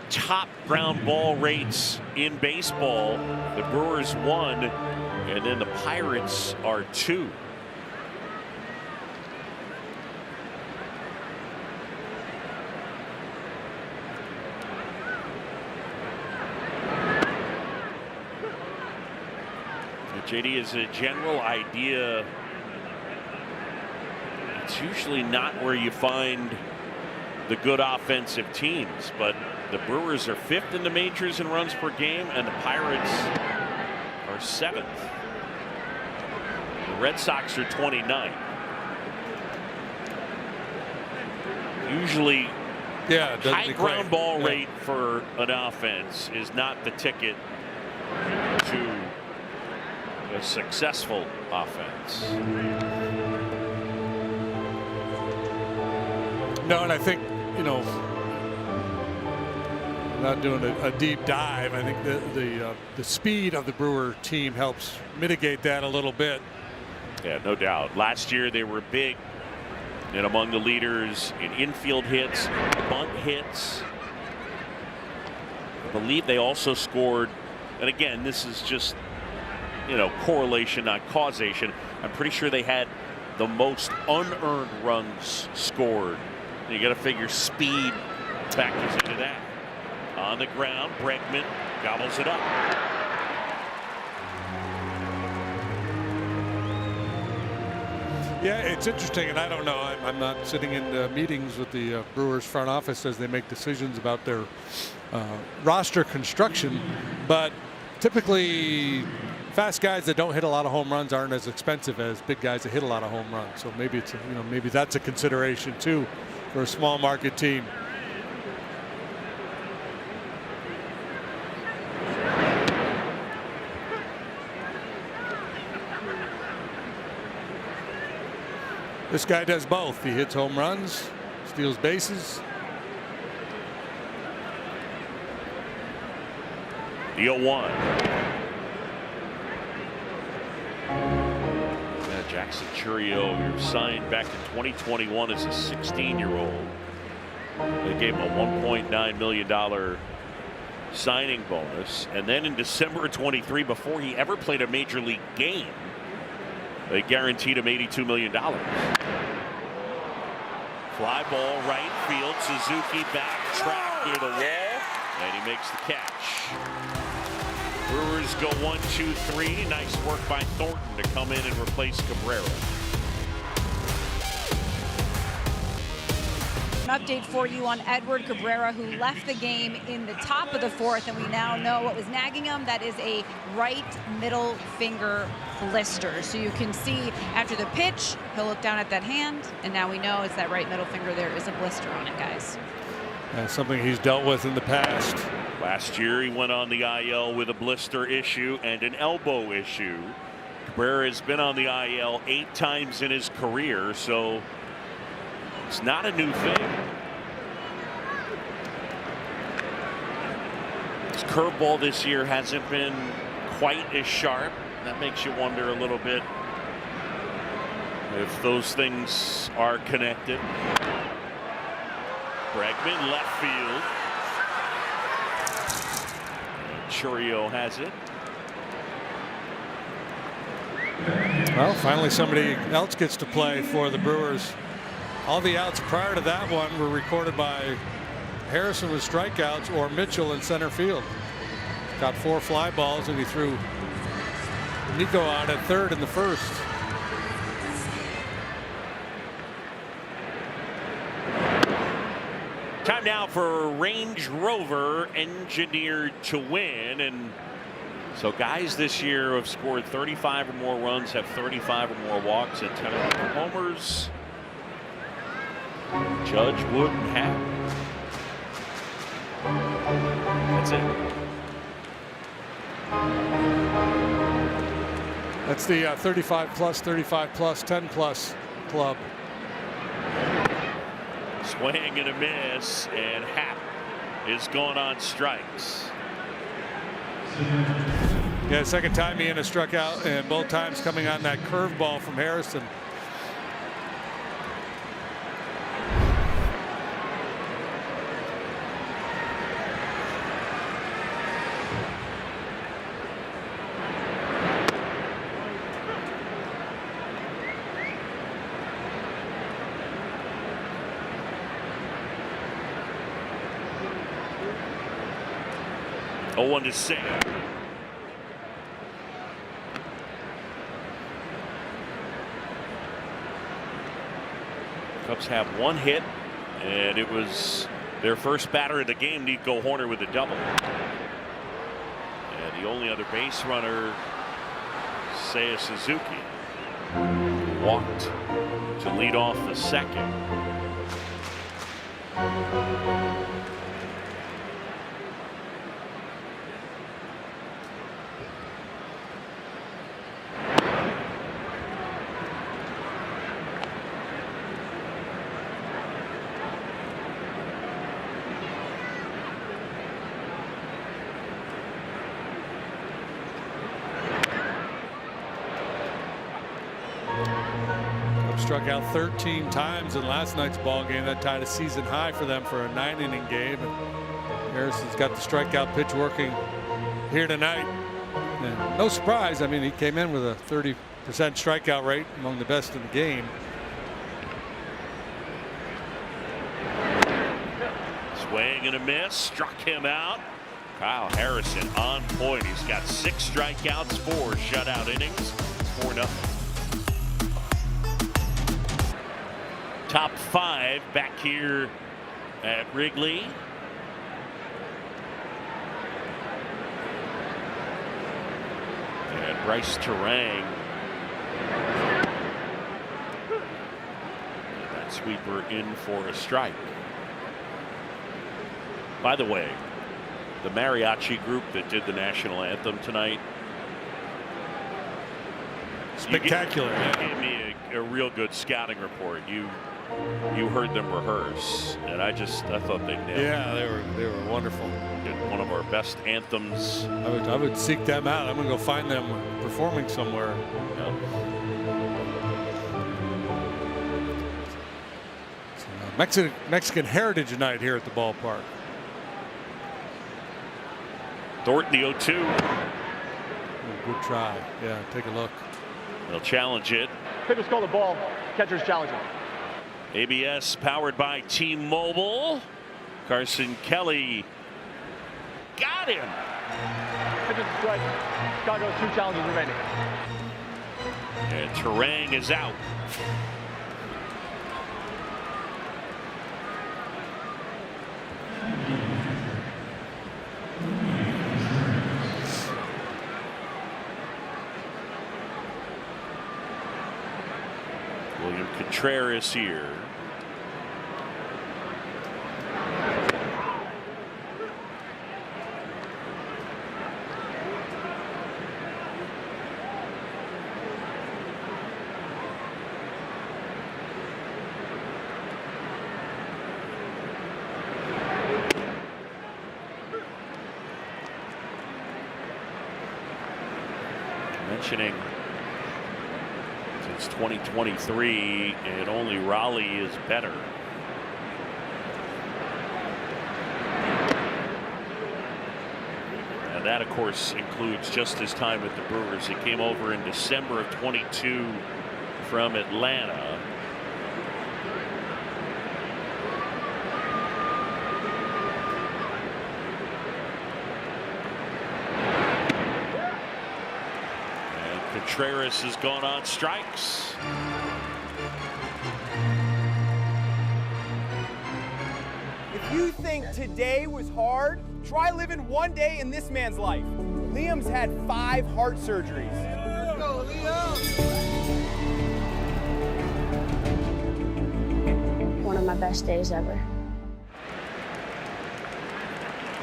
top ground ball rates in baseball, the Brewers 1, and then the Pirates are 2. JD, is a general idea, it's usually not where you find the good offensive teams, but the Brewers are 5th in the majors in runs per game, and the Pirates are 7th. The Red Sox are 29th. Usually, high ground ball rate for an offense is not the ticket to a successful offense. No, and I think, not doing a deep dive, I think the speed of the Brewer team helps mitigate that a little bit. Yeah, no doubt. Last year they were big and among the leaders in infield hits, bunt hits. I believe they also scored, and again, this is just correlation, not causation. I'm pretty sure they had the most unearned runs scored. You got to figure speed factors into that. On the ground, Bregman gobbles it up. Yeah, it's interesting, and I don't know. I'm not sitting in meetings with the Brewers front office as they make decisions about their roster construction, but typically fast guys that don't hit a lot of home runs aren't as expensive as big guys that hit a lot of home runs. So maybe it's maybe that's a consideration too for a small market team. This guy does both. He hits home runs, steals bases. The 0-1. Jackson Churio, who signed back in 2021 as a 16-year-old. They gave him a $1.9 million signing bonus. And then in December of 23, before he ever played a major league game, they guaranteed him $82 million. Fly ball right field. Suzuki back track near the wall, and he makes the catch. Brewers go 1-2-3. Nice work by Thornton to come in and replace Cabrera. An update for you on Edward Cabrera, who left the game in the top of the 4th, and we now know what was nagging him. That is a right middle finger blister. So you can see after the pitch, he'll look down at that hand, and now we know it's that right middle finger. There is a blister on it, guys. That's something he's dealt with in the past. Last year he went on the IL with a blister issue and an elbow issue. Cabrera has been on the IL 8 times in his career, so it's not a new thing. His curveball this year hasn't been quite as sharp. That makes you wonder a little bit if those things are connected. Bregman left field. And Churio has it. Well, finally somebody else gets to play for the Brewers. All the outs prior to that one were recorded by Harrison with strikeouts or Mitchell in center field. Got 4 fly balls, and he threw Nico out at third in the first. Time now for Range Rover, engineered to win. And so guys this year who have scored 35 or more runs, have 35 or more walks, and 10 or more homers. Judge, Wood, and Happ. That's it. That's the 35 plus, 10 plus club. Swing and a miss, and Happ is going on strikes. Yeah, second time he has struck out, and both times coming on that curveball from Harrison. Oh, 1-6. Cubs have 1 hit, and it was their first batter of the game, Nico Hoerner, with a double. And the only other base runner, Seiya Suzuki, walked to lead off the second. Struck out 13 times in last night's ball game. That tied a season high for them for a 9-inning game. And Harrison's got the strikeout pitch working here tonight. And no surprise. I mean, he came in with a 30% strikeout rate, among the best in the game. Swing and a miss, struck him out. Kyle Harrison on point. He's got 6 strikeouts, 4 shutout innings, 4-0. Top 5 back here at Wrigley. And Bryce Turang. And that sweeper in for a strike. By the way, the mariachi group that did the national anthem tonight. Spectacular. You gave me a real good scouting report. You heard them rehearse, and I thought they nailed it. Yeah, they were wonderful. Did one of our best anthems. I would seek them out. I'm gonna go find them performing somewhere. Yeah. Mexican Heritage Night here at the ballpark. Thornton, the 0-2. Good try. Yeah, take a look. They'll challenge it. Pitcher's called the ball. Catcher's challenging. ABS powered by T-Mobile. Carson Kelly got him. Pitcher's strike. Chicago's 2 challenges remaining. And Turang is out. William Contreras here. conditioning since 2023, and only Raleigh is better. And that, of course, includes just his time with the Brewers. He came over in December of 22 from Atlanta. Contreras has gone on strikes. If you think today was hard, try living one day in this man's life. Liam's had 5 heart surgeries. Let's go, Liam! One of my best days ever.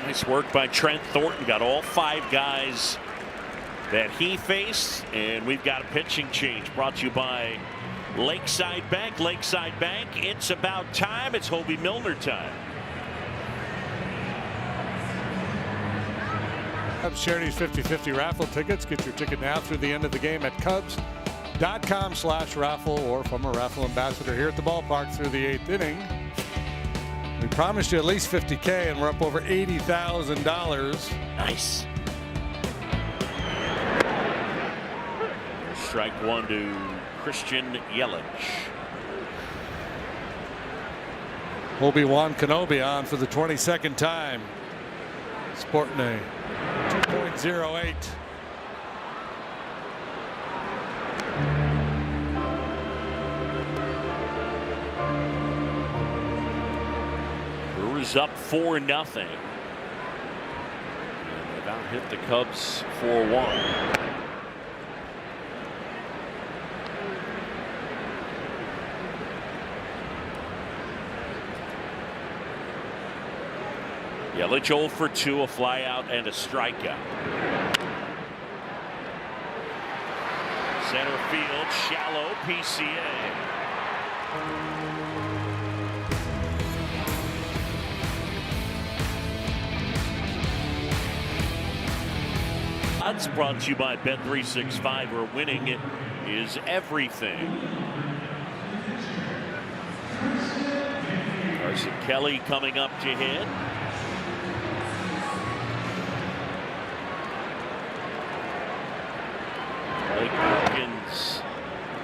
Nice work by Trent Thornton. Got all 5 guys that he faced, and we've got a pitching change brought to you by Lakeside Bank. Lakeside Bank, it's about time. It's Hobie Milner time. Cubs Charities 50/50 raffle tickets. Get your ticket now through the end of the game at Cubs.com/raffle or from a raffle ambassador here at the ballpark through the 8th inning. We promised you at least $50K, and we're up over $80,000. Nice. Strike 1 to Christian Yelich. Obi-Wan Kenobi on for the 22nd time. Sporting a 2.08. Brewers up 4-0. And they've out hit the Cubs 4-1. Yelich 0 for 2, a fly out and a strikeout. Center field, shallow, PCA. Odds brought to you by Bet365, where winning is everything. Carson Kelly coming up to hit.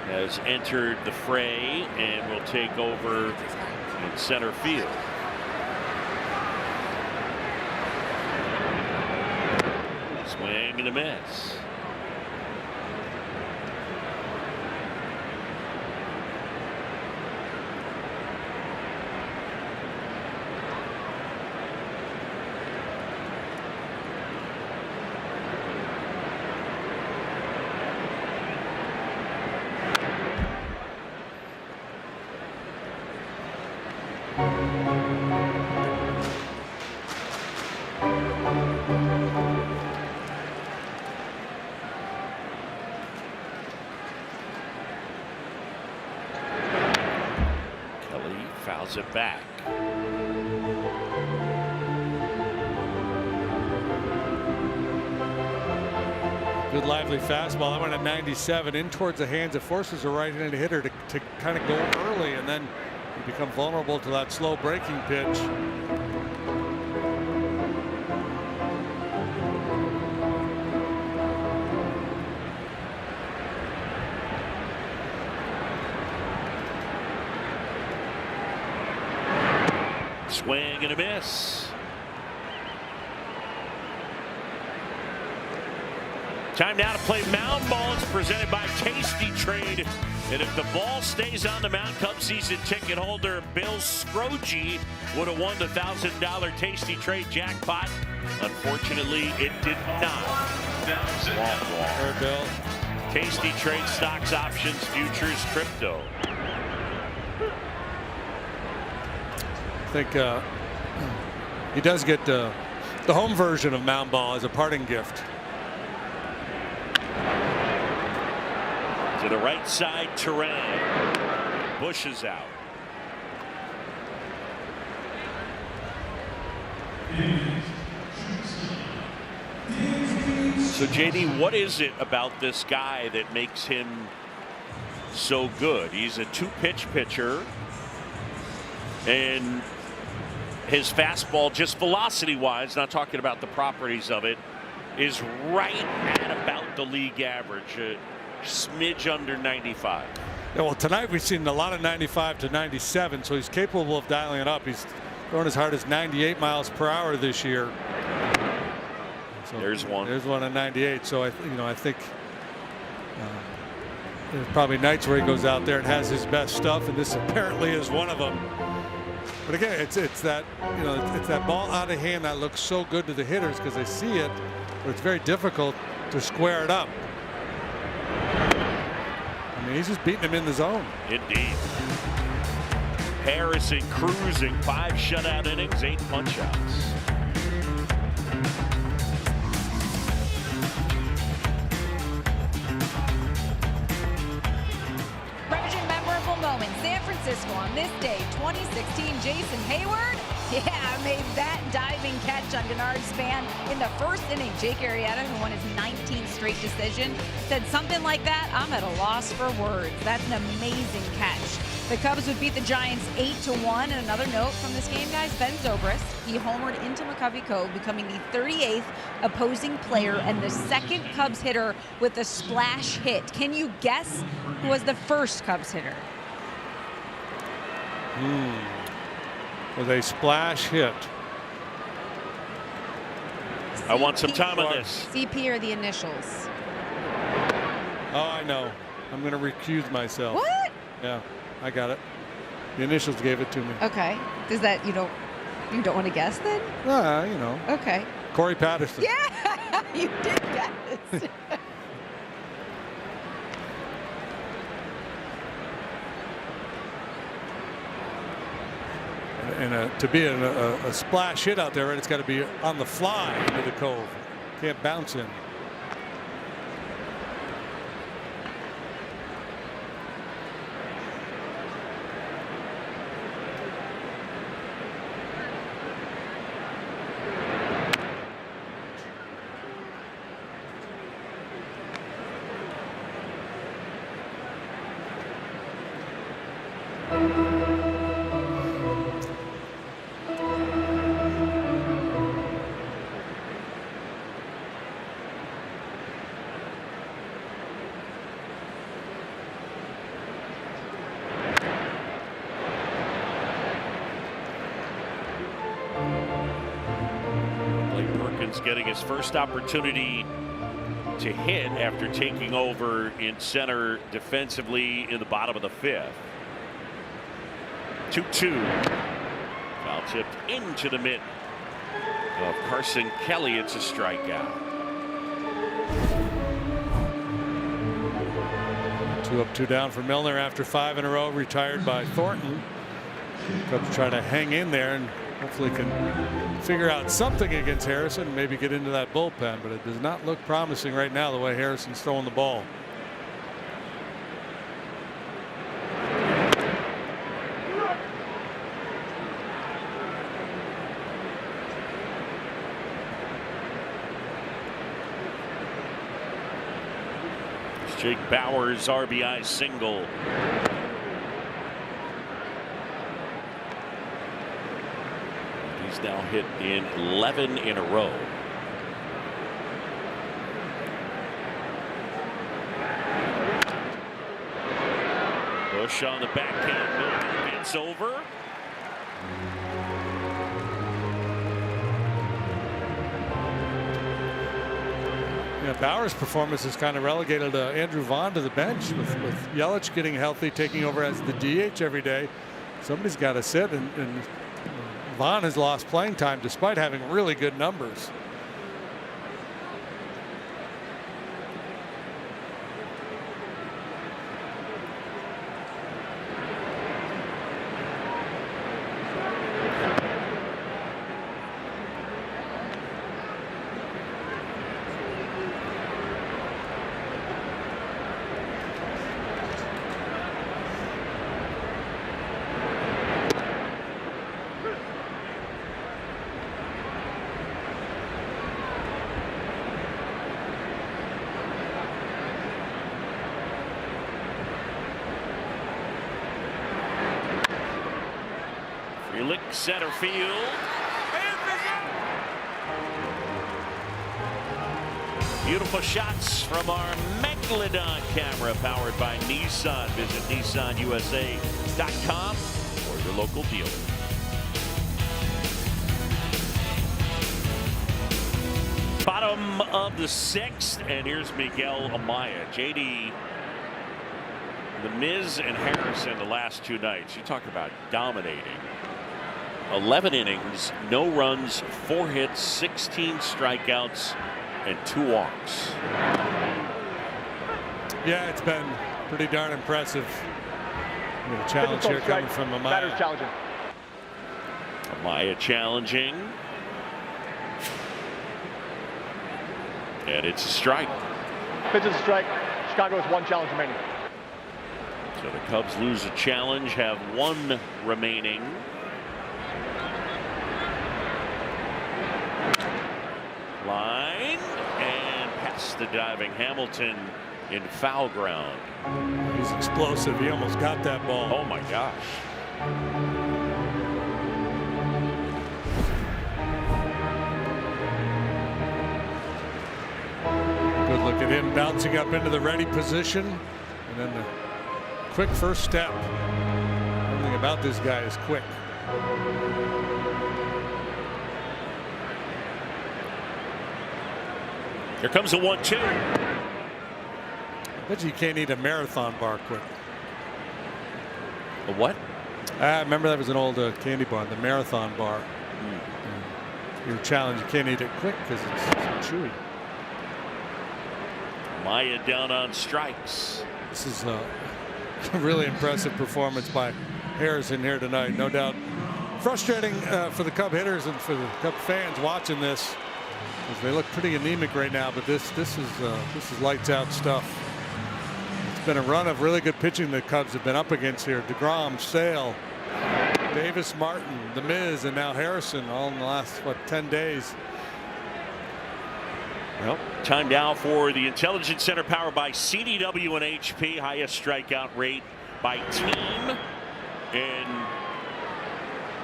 Has entered the fray and will take over in center field. Swing and a miss. Fouls it back. Good lively fastball. That went at 97 in towards the hands. It forces a right-handed hitter to kind of go early, and then you become vulnerable to that slow breaking pitch. Swing and a miss. Time now to play mound ball. It's presented by Tasty Trade. And if the ball stays on the mound, Cubs season ticket holder Bill Scroogey would have won the $1,000 Tasty Trade jackpot. Unfortunately, it did not. Bill. Tasty Trade, stocks, options, futures, crypto. I think he does get the home version of mound ball as a parting gift. To the right side, Terrain. Bush is out. So, JD, what is it about this guy that makes him so good? He's a 2-pitch pitcher, and his fastball, just velocity-wise, not talking about the properties of it, is right at about the league average, a smidge under 95. Yeah, well, tonight we've seen a lot of 95 to 97, so he's capable of dialing it up. He's throwing as hard as 98 miles per hour this year. So there's one. There's one at 98. So I think there's probably nights where he goes out there and has his best stuff, and this apparently is one of them. But again, it's that it's that ball out of hand that looks so good to the hitters because they see it, but it's very difficult to square it up. I mean, he's just beating him in the zone. Indeed. Harrison cruising, 5 shutout innings, 8 punchouts. Moment. San Francisco on this day, 2016, Jason Hayward, made that diving catch on Denard Span in the first inning. Jake Arrieta, who won his 19th straight decision, said something like that, I'm at a loss for words. That's an amazing catch. The Cubs would beat the Giants 8-1. And another note from this game, guys, Ben Zobrist, he homered into McCovey Cove, becoming the 38th opposing player and the second Cubs hitter with a splash hit. Can you guess who was the first Cubs hitter? With a splash hit. I want some time on this. CP or the initials? Oh, I know. I'm going to recuse myself. What? Yeah, I got it. The initials gave it to me. Okay. Does that you don't want to guess then? Okay. Corey Patterson. Yeah, you did guess. And to be a splash hit out there, right, it's got to be on the fly into the Cove. Can't bounce in. Getting his first opportunity to hit after taking over in center defensively in the bottom of the 5th. 2-2. Foul tipped into the mitt of Carson Kelly. It's a strikeout. 2 up, 2 down for Milner after 5 in a row. Retired by Thornton. Cubs trying to hang in there and hopefully can figure out something against Harrison, maybe get into that bullpen, but it does not look promising right now the way Harrison's throwing the ball. It's Jake Bauers' RBI single. He's now hit in 11 in a row. Bush on the backhand. It's over. Yeah, Bauer's performance has kind of relegated Andrew Vaughn to the bench with Yelich getting healthy, taking over as the DH every day. Somebody's got to sit, and Vaughn has lost playing time despite having really good numbers. center field. Beautiful shots from our Megalodon camera powered by Nissan. Visit nissanusa.com or your local dealer. Bottom of the 6th, and here's Miguel Amaya. JD, the Miz and Harrison the last 2 nights. You talk about dominating. 11 innings, no runs, 4 hits, 16 strikeouts, and 2 walks. Yeah, it's been pretty darn impressive. A challenge here coming from Amaya. Batter's challenging. Amaya challenging. And it's a strike. Pitch is a strike. Chicago has 1 challenge remaining. So the Cubs lose a challenge, have 1 remaining. Line and past the diving Hamilton in foul ground. He's explosive. He almost got that ball. Oh my gosh. Good look at him bouncing up into the ready position, and then the quick first step. Everything about this guy is quick. Here comes a 1-2. I bet you can't eat a marathon bar quick. A what? I remember that was an old candy bar, the marathon bar. Your challenge, you can't eat it quick because it's so chewy. Maya down on strikes. This is a really impressive performance by Harrison here tonight. No doubt frustrating for the Cub hitters and for the Cub fans watching this, because they look pretty anemic right now. But this is lights out stuff. It's been a run of really good pitching the Cubs have been up against here. DeGrom, Sale, Davis, Martin, The Miz, and now Harrison, all in the last 10 days. Well, time now for the Intelligence Center powered by CDW and HP. Highest strikeout rate by team. And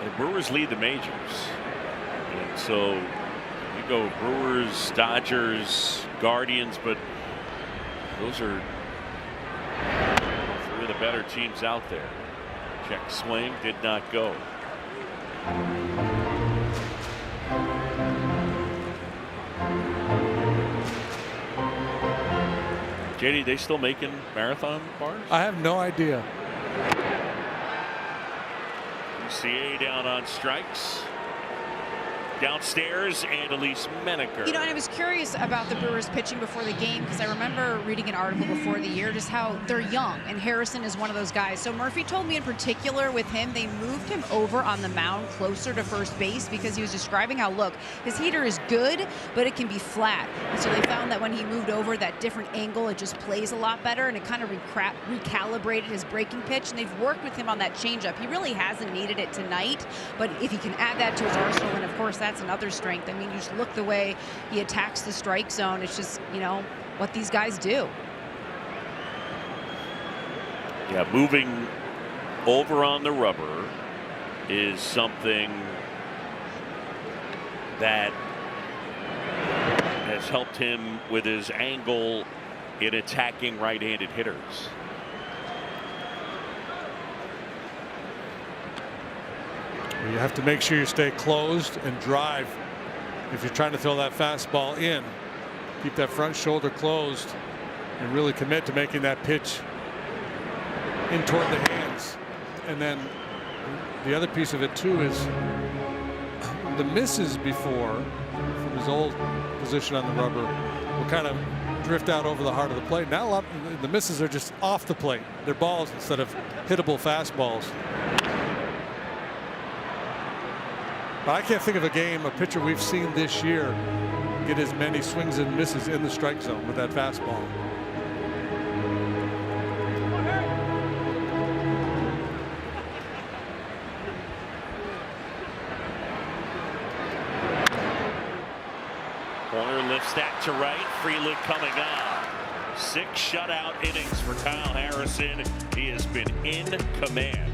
the Brewers lead the majors. And so you go Brewers, Dodgers, Guardians, but those are 3 of the better teams out there. Check swing, did not go. JD, they still making marathon bars? I have no idea. CA down on strikes. Downstairs, and Elise Menaker. You know, and I was curious about the Brewers pitching before the game, because I remember reading an article before the year just how they're young, and Harrison is one of those guys. So Murphy told me in particular with him, they moved him over on the mound closer to first base because he was describing how, look, his heater is good, but it can be flat. And so they found that when he moved over that different angle, it just plays a lot better, and it kind of recalibrated his breaking pitch, and they've worked with him on that changeup. He really hasn't needed it tonight, but if he can add that to his arsenal, and of course that's another strength. I mean, you just look the way he attacks the strike zone. It's just, you know, what these guys do. Yeah, moving over on the rubber is something that has helped him with his angle in attacking right-handed hitters. You have to make sure you stay closed and drive if you're trying to throw that fastball in. Keep that front shoulder closed and really commit to making that pitch in toward the hands. And then the other piece of it too is the misses before from his old position on the rubber will kind of drift out over the heart of the plate. Now a lot of the misses are just off the plate. They're balls instead of hittable fastballs. But I can't think of a pitcher we've seen this year get as many swings and misses in the strike zone with that fastball. Corner lifts that to right. Freeland coming on. 6 shutout innings for Kyle Harrison. He has been in command.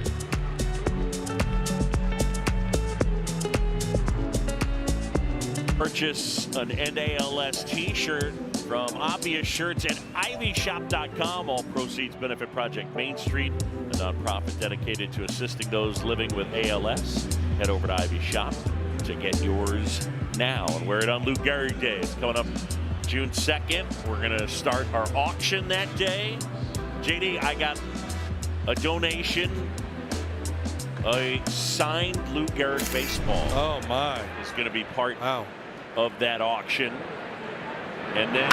Purchase an NALS t-shirt from Obvious Shirts at ivyshop.com. All proceeds benefit Project Main Street, a nonprofit dedicated to assisting those living with ALS. Head over to Ivy Shop to get yours now and wear it on Lou Gehrig Day. It's coming up June 2nd. We're going to start our auction that day. JD, I got a donation, a signed Lou Gehrig baseball. Oh my! Is going to be part of that auction, and then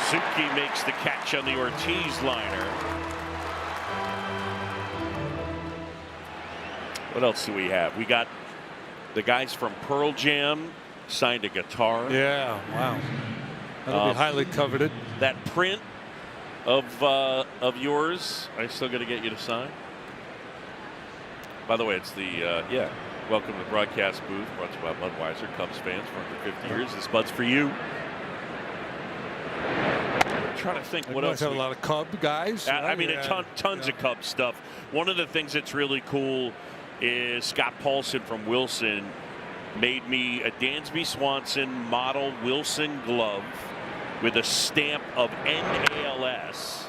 Suzuki makes the catch on the Ortiz liner. What else do we have? We got the guys from Pearl Jam signed a guitar. Yeah, wow. That'll be highly coveted. That print of yours, I still got to get you to sign. By the way, it's the welcome to the broadcast booth, brought to you by Budweiser, Cubs fans for 150 years. This Bud's for you. I'm trying to think what else. Have a lot of Cub guys. I mean, tons of Cubs stuff. One of the things that's really cool is Scott Paulson from Wilson made me a Dansby Swanson model Wilson glove with a stamp of NALS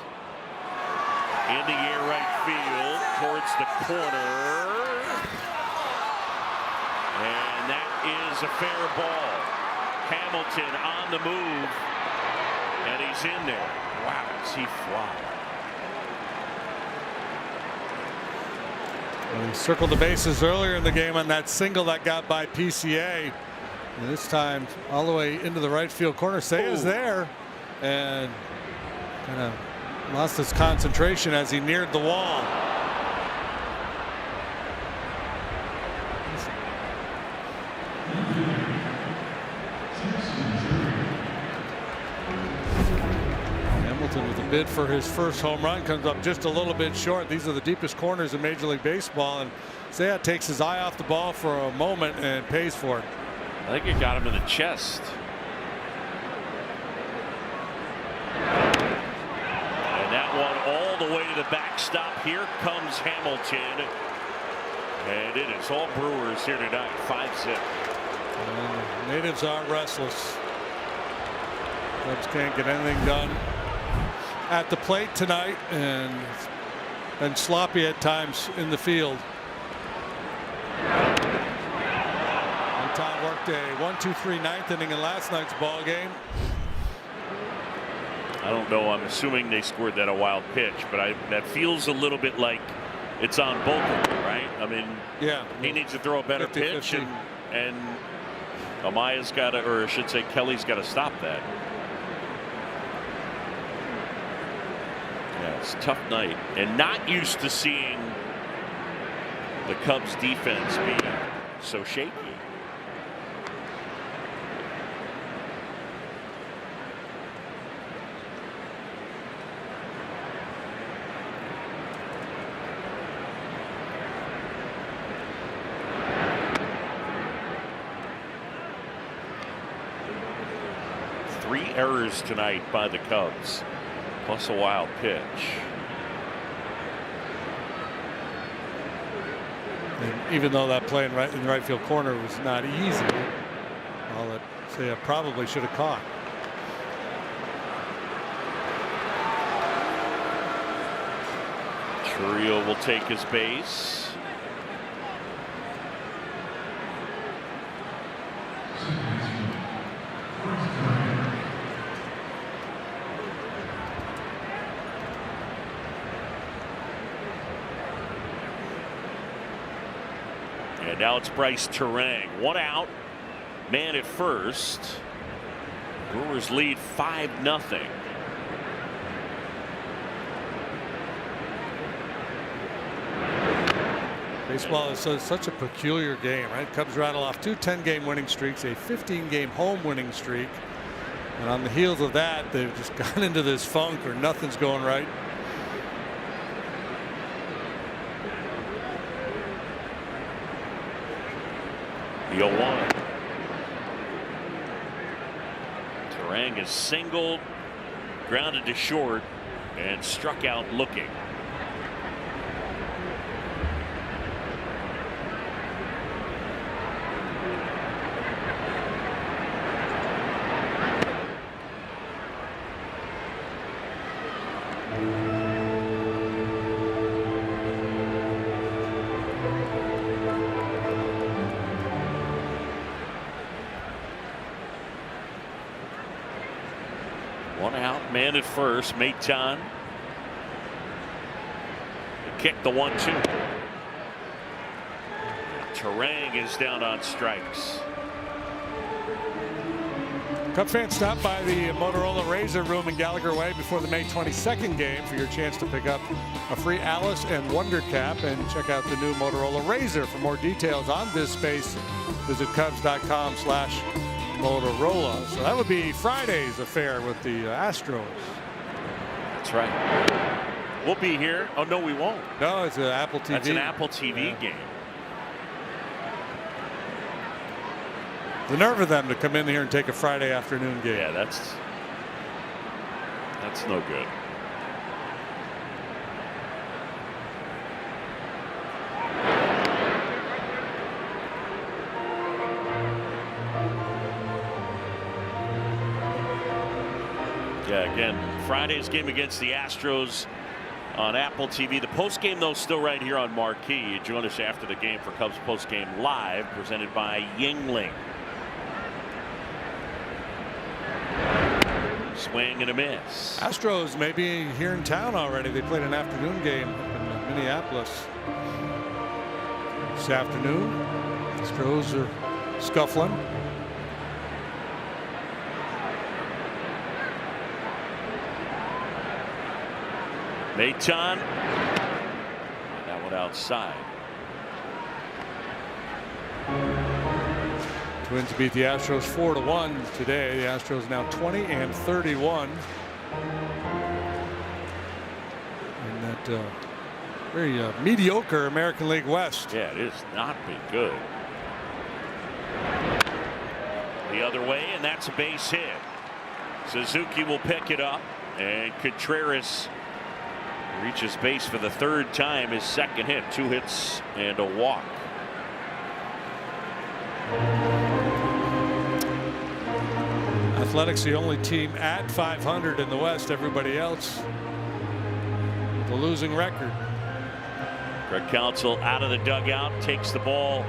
in the air right field towards the corner. And that is a fair ball. Hamilton on the move, and he's in there. Wow, does he fly? Well, he circled the bases earlier in the game on that single that got by PCA. And this time all the way into the right field corner. Sea's there and kind of lost his concentration as he neared the wall. Hamilton with a bid for his first home run comes up just a little bit short. These are the deepest corners in Major League Baseball, and Seiya takes his eye off the ball for a moment and pays for it. I think it got him in the chest. And that one all the way to the backstop. Here comes Hamilton. And it is all Brewers here tonight. 5-zip. Natives are restless. Cubs can't get anything done at the plate tonight, and it's been sloppy at times in the field. Time workday 1-2-3 ninth inning in last night's ball game. I don't know. I'm assuming they scored that a wild pitch, but that feels a little bit like it's on both of them, right? I mean, yeah, he needs to throw a better 50, pitch, 50. and Amaya's got to, or I should say, Kelly's got to stop that. Yeah, it's a tough night, and not used to seeing the Cubs defense be so shaky. Errors tonight by the Cubs, plus a wild pitch. And even though that play in the right field corner was not easy, all that Seiya probably should have caught. Churriel will take his base. And now it's Bryce Turang. One out, man at first. Brewers lead 5-0. Baseball is such a peculiar game, right? Cubs rattle off 2 10-game winning streaks, a 15-game home winning streak, and on the heels of that, they've just gone into this funk where nothing's going right. The 0-1. Turang is singled, grounded to short, and struck out looking. One out, man at first. Maton. The kick, the 1-2. Turang is down on strikes. Cub fans, stop by the Motorola Razor Room in Gallagher Way before the May 22nd game for your chance to pick up a free Alice and Wonder Cap, and check out the new Motorola Razor. For more details on this space, visit Cubs.com/Motorola. So that would be Friday's affair with the Astros. That's right. We'll be here. Oh, no, we won't. No, it's an Apple TV. That's an Apple TV game. The nerve of them to come in here and take a Friday afternoon game. Yeah, that's no good. Yeah, again, Friday's game against the Astros on Apple TV. The post game, though, still right here on Marquee. You join us after the game for Cubs post game live, presented by Yingling. Swing and a miss. Astros may be here in town already. They played an afternoon game in Minneapolis this afternoon. Astros are scuffling. Maton. That one outside. Twins beat the Astros 4-1 today. The Astros now 20-31. In that very mediocre American League West. Yeah, it has not been good. The other way, and that's a base hit. Suzuki will pick it up, and Contreras reaches base for the third time, his second hit, 2 hits and a walk. Athletics the only team at 500 in the West. Everybody else with a losing record. Greg Counsell out of the dugout, takes the ball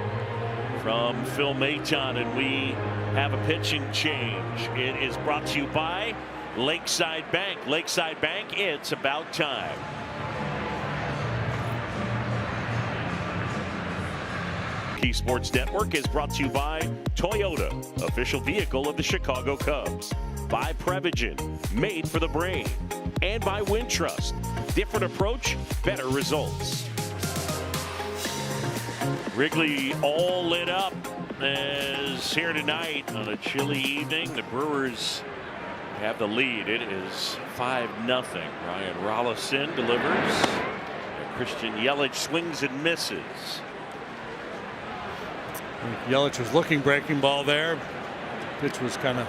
from Phil Maton, and we have a pitching change. It is brought to you by Lakeside Bank. Lakeside Bank, it's about time. Key Sports Network is brought to you by Toyota, official vehicle of the Chicago Cubs. By Prevagen, made for the brain. And by Wintrust, different approach, better results. Wrigley all lit up as here tonight on a chilly evening. The Brewers have the lead. It is 5-0. Ryan Rollison delivers. Christian Yelich swings and misses. Yelich was looking breaking ball there. Pitch was kind of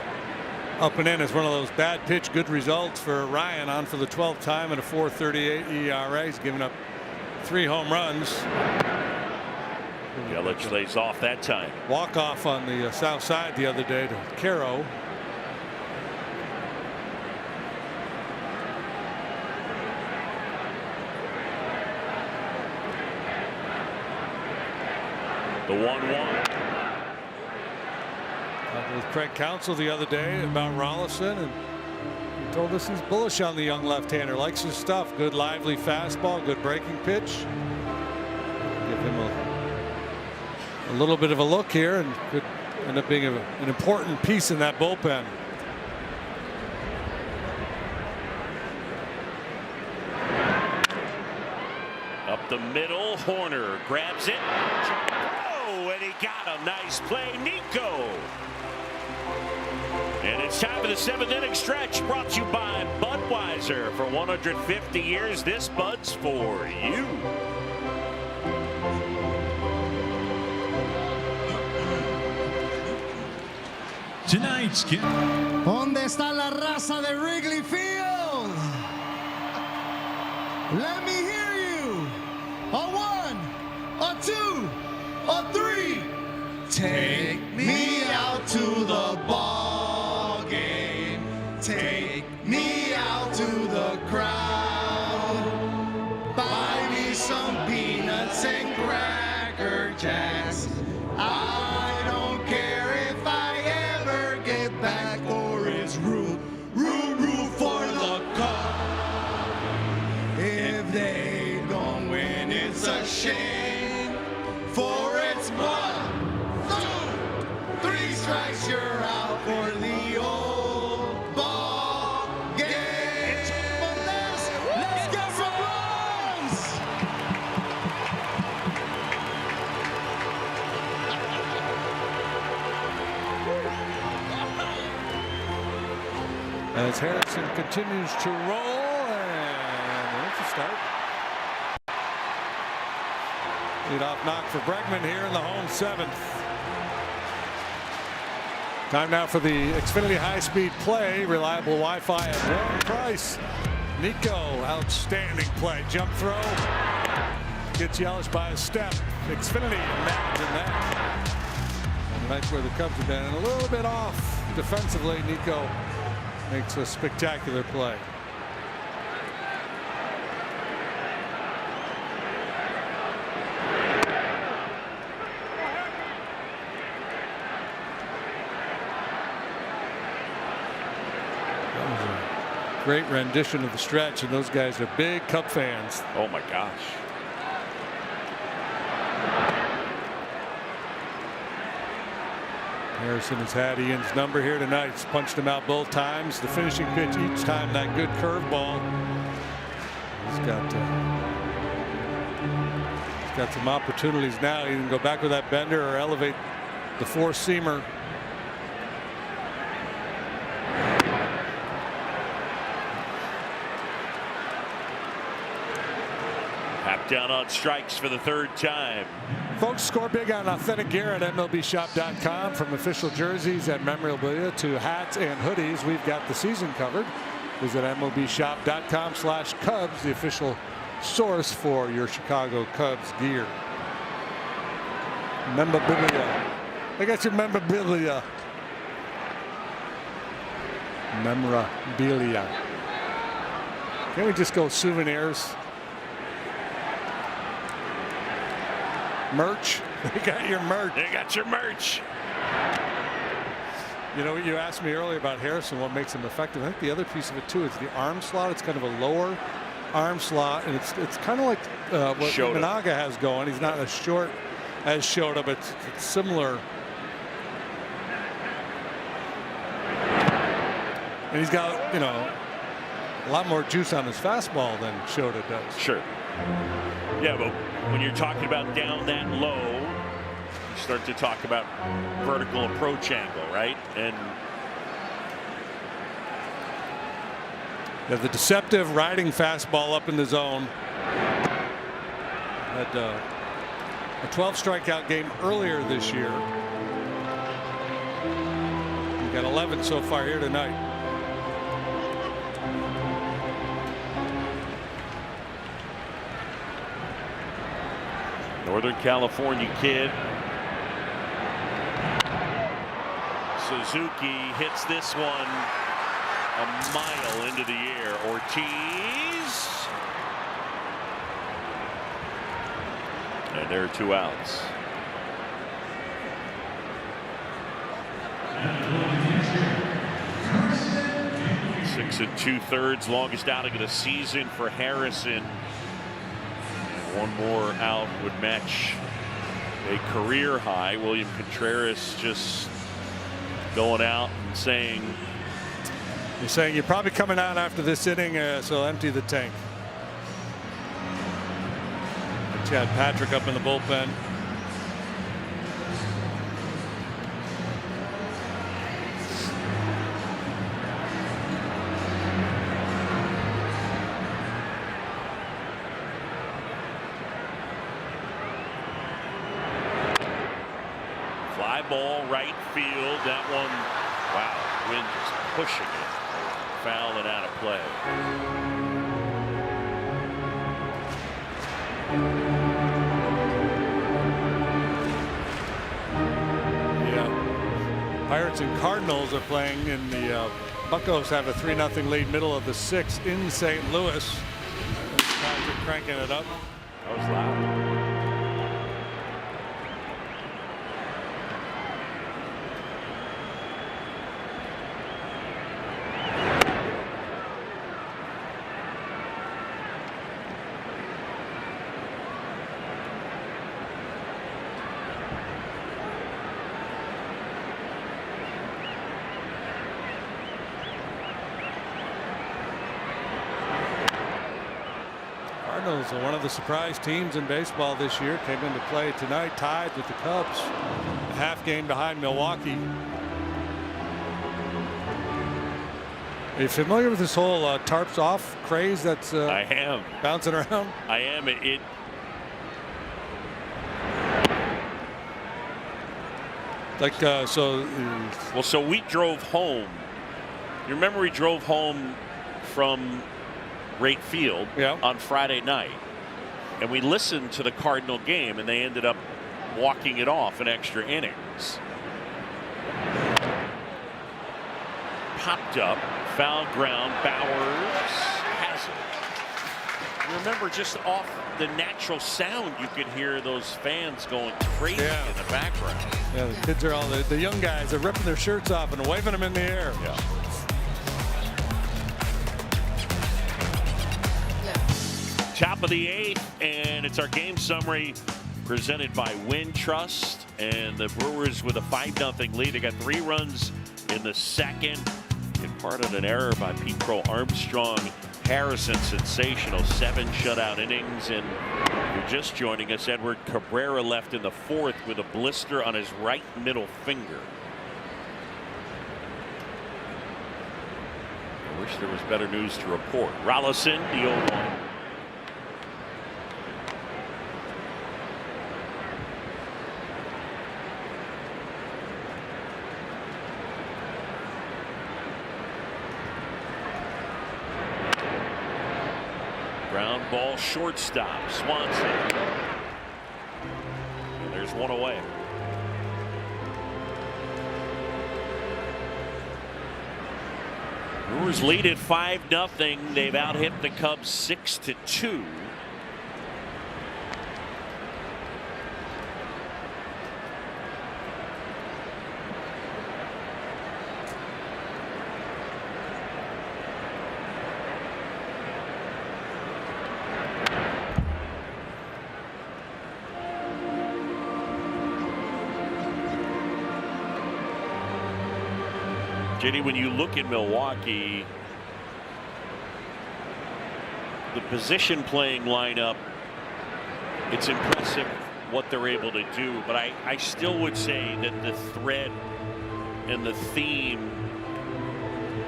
up and in. It's one of those bad pitch, good results for Ryan, on for the 12th time at a 4.38 ERA. He's given up 3 home runs. Yelich lays off that time. Walk off on the south side the other day to Caro. The 1-1. Talked with Craig Counsell the other day about Rollison, and he told us he's bullish on the young left-hander. Likes his stuff. Good lively fastball, good breaking pitch. Give him a little bit of a look here, and could end up being an important piece in that bullpen. Up the middle, Horner grabs it. Oh, and he got a nice play, Nico. And it's time for the 7th inning stretch, brought to you by Budweiser. For 150 years, this Bud's for you. Tonight's game. ¿Dónde está la raza de Wrigley Field? Let me hear you. A 1, a 2, a 3. Take me out to the ball game. Take me out to the crowd. Buy me some peanuts and Cracker Jacks. I don't care if I ever get back, or it's roof strikes, you're out for the old ball game. Let's get some runs. As Harrison continues to roll, and there's a start. Leadoff knock for Bregman here in the home 7th. Time now for the Xfinity high-speed play. Reliable Wi-Fi at one price. Nico, outstanding play. Jump throw. Gets Yelich by a step. Xfinity, imagine that. And that's where the Cubs have been a little bit off defensively. Nico makes a spectacular play. Great rendition of the stretch, and those guys are big Cub fans. Oh my gosh. Harrison has had Ian's number here tonight. He's punched him out both times. The finishing pitch each time, that good curveball. He's got some opportunities now. He can go back with that bender or elevate the four-seamer. Down on strikes for the third time. Folks, score big on authentic gear at MLBshop.com. From official jerseys and memorabilia to hats and hoodies, we've got the season covered. Visit MLBshop.com/Cubs, the official source for your Chicago Cubs gear. Memorabilia. I got your memorabilia. Memorabilia. Can't we just go souvenirs? Merch. They got your merch. They got your merch. You know, you asked me earlier about Harrison, what makes him effective. I think the other piece of it too is the arm slot. It's kind of a lower arm slot, and it's kind of like what Managa has going. He's not as short as Shota, but it's similar. And he's got, you know, a lot more juice on his fastball than Shota does. Sure. Yeah, but when you're talking about down that low, you start to talk about vertical approach angle, right? And the deceptive riding fastball up in the zone. Had a 12 strikeout game earlier this year. We got 11 so far here tonight. Northern California kid. Suzuki hits this one a mile into the air. Ortiz. And there are 2 outs. Six and 2/3, longest outing of the season for Harrison. One more out would match a career high. William Contreras just going out and saying, "You're saying you're probably coming out after this inning, so empty the tank." Chad Patrick up in the bullpen. Ball right field. That one, wow, wind just pushing it. Foul and out of play. Yeah. Pirates and Cardinals are playing, and the Buccos have a 3-0 lead middle of the 6th in St. Louis. Patrick cranking it up. That was loud. Cardinals, one of the surprise teams in baseball this year, came into play tonight, tied with the Cubs, a half game behind Milwaukee. Are you familiar with this whole tarps off craze that's I am bouncing around? I am. So we drove home. You remember we drove home from Rate Field on Friday night, and we listened to the Cardinal game, and they ended up walking it off in extra innings. Popped up, foul ground. Bowers has it. Remember, just off the natural sound, you could hear those fans going crazy in the background. Yeah, the kids are all the young guys are ripping their shirts off and waving them in the air. Yeah. Top of the 8th, and it's our game summary presented by Wintrust, and the Brewers with a 5-0 lead. They got 3 runs in the second, imparted an error by Petro Armstrong. Harrison, sensational 7 shutout innings, and if you're just joining us, Edward Cabrera left in the 4th with a blister on his right middle finger. I wish there was better news to report. Rollison, the 0-1. Ground ball, shortstop, Swanson. And there's one away. Brewers lead at 5-0. They've out-hit the Cubs 6-2. Jenny, when you look at Milwaukee, the position playing lineup, it's impressive what they're able to do, but I still would say that the thread and the theme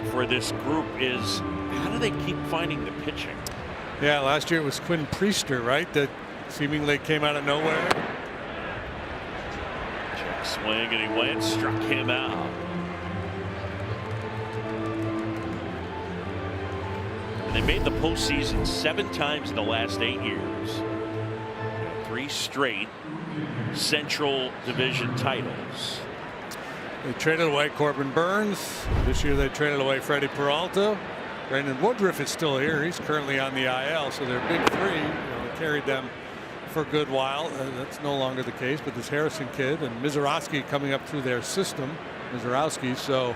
for this group is, how do they keep finding the pitching? Yeah, last year it was Quinn Priester, right, that seemingly came out of nowhere. Check swing, and he went, struck him out. They made the postseason 7 times in the last 8 years. 3 straight Central Division titles. They traded away Corbin Burns. This year they traded away Freddie Peralta. Brandon Woodruff is still here. He's currently on the IL, so their big 3 carried them for a good while. That's no longer the case, but this Harrison kid and Mizorowski coming up through their system. Mizorowski, so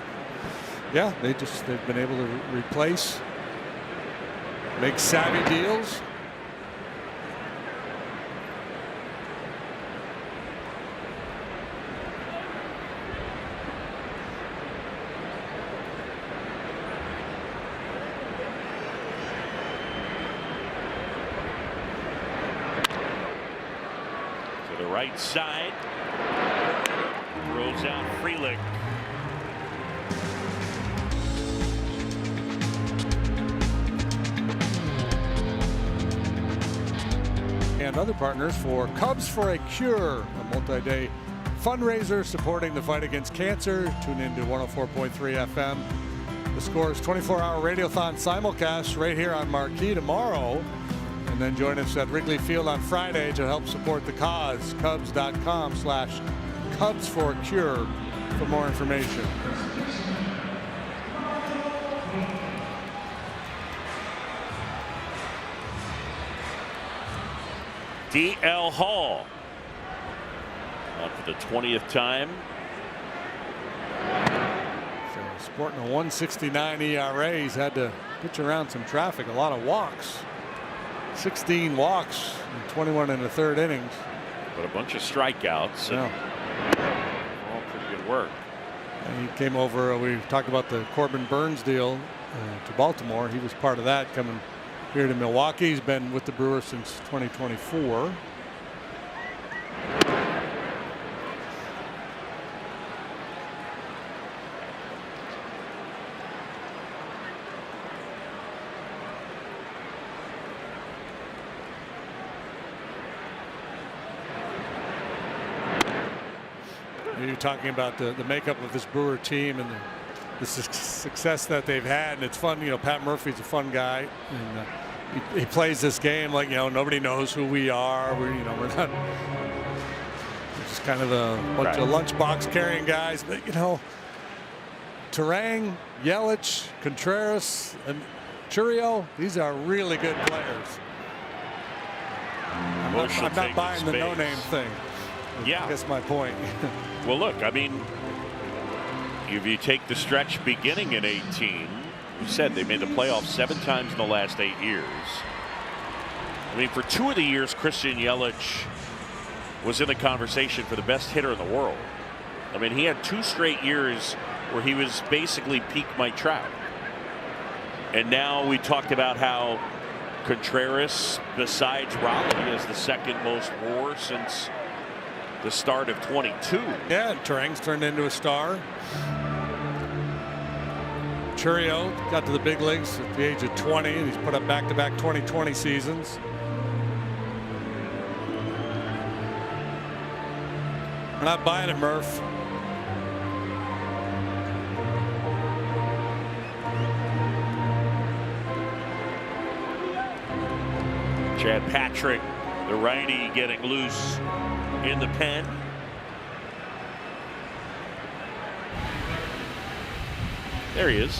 yeah, they've been able to replace, make savvy deals. To the right side, throws out Frelick. And other partners for Cubs for a Cure, a multi-day fundraiser supporting the fight against cancer. Tune in to 104.3 FM. The Score's 24-hour radiothon simulcast right here on Marquee tomorrow. And then join us at Wrigley Field on Friday to help support the cause. Cubs.com/Cubs for a Cure for more information. D.L. Hall on for the 20th time. So sporting a 1.69 ERA. He's had to pitch around some traffic, a lot of walks. 16 walks in 21 1/3 innings. But a bunch of strikeouts. Yeah. All pretty good work. And he came over. We talked about the Corbin Burns deal to Baltimore. He was part of that, coming here to Milwaukee. He's been with the Brewers since 2024. You're talking about the makeup of this Brewer team and the success that they've had, and it's fun. You know, Pat Murphy's a fun guy, and he plays this game like, you know, nobody knows who we are. We're not. We're just kind of a bunch of lunchbox carrying guys, but you know, Turang, Yelich, Contreras, and Chourio, these are really good players. I'm not buying the no-name thing. Yeah, that's my point. Well, look, I mean, if you take the stretch beginning in 18, you said they made the playoffs 7 times in the last 8 years. I mean, for 2 of the years, Christian Yelich was in the conversation for the best hitter in the world. I mean, he had 2 straight years where he was basically peak Mike Trout. And now we talked about how Contreras, besides Raleigh, is the second most WAR since the start of 22. Yeah, Turang's turned into a star. Chourio got to the big leagues at the age of 20, and he's put up back-to-back 2020 seasons. We're not buying it, Murph. Chad Patrick, the righty, getting loose in the pen. There he is.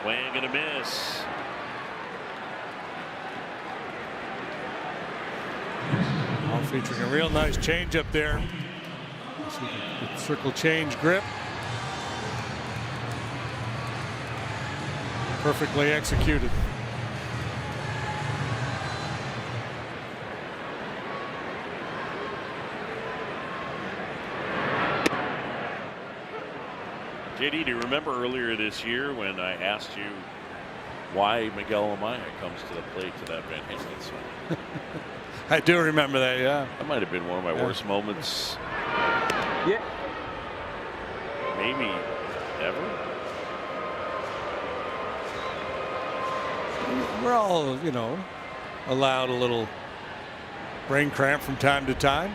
Swing and a miss. All featuring a real nice change up there. Circle change grip. Perfectly executed. JD, do you remember earlier this year when I asked you why Miguel Amaya comes to the plate to that Van Halen song? I do remember that, yeah. That might have been one of my worst moments. Yeah. Maybe ever. We're all, you know, allowed a little brain cramp from time to time.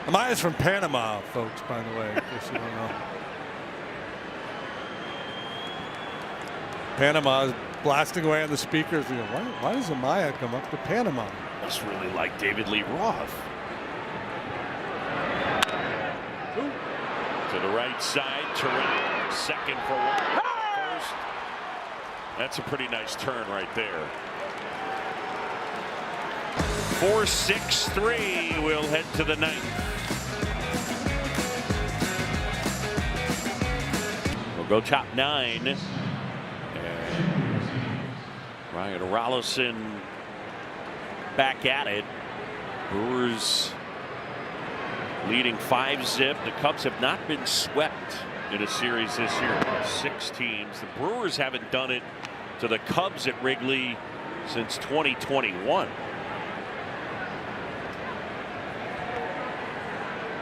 Amaya's from Panama, folks, by the way, in case you don't know. Panama is blasting away on the speakers. You know, why does Amaya come up to Panama? Must really like David Lee Roth. To the right side, Turang, second for one. First. That's a pretty nice turn right there. 4-6-3. We'll head to the ninth. We'll go top 9. And Ryan Rollison back at it. Brewers leading 5-zip. The Cubs have not been swept in a series this year. 6 teams. The Brewers haven't done it to the Cubs at Wrigley since 2021.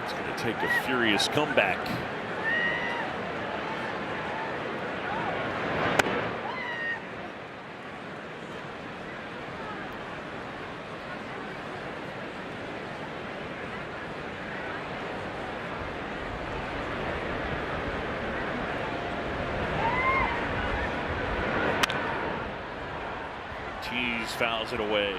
It's going to take a furious comeback. fouls it away.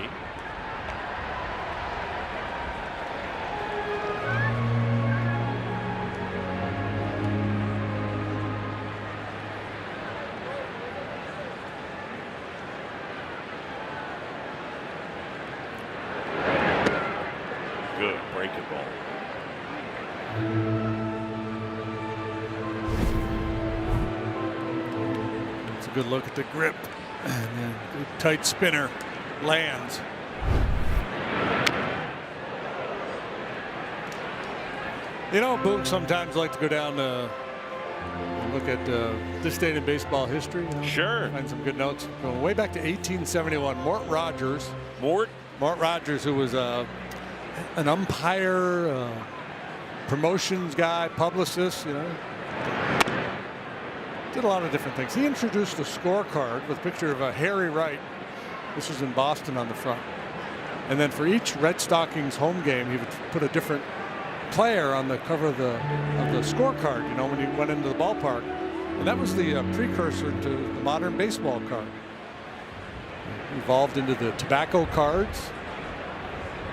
Good breaking ball. It's a good look at the grip, and then good tight spinner lands. You know, Boog sometimes like to go down and look at this date in baseball history. You know, sure. Find some good notes. Going way back to 1871. Mort Rogers, who was an umpire, promotions guy, publicist, you know. Did a lot of different things. He introduced a scorecard with a picture of Harry Wright. This was in Boston on the front. And then for each Red Stockings home game, he would put a different player on the cover of the scorecard, you know, when he went into the ballpark. And that was the precursor to the modern baseball card. It evolved into the tobacco cards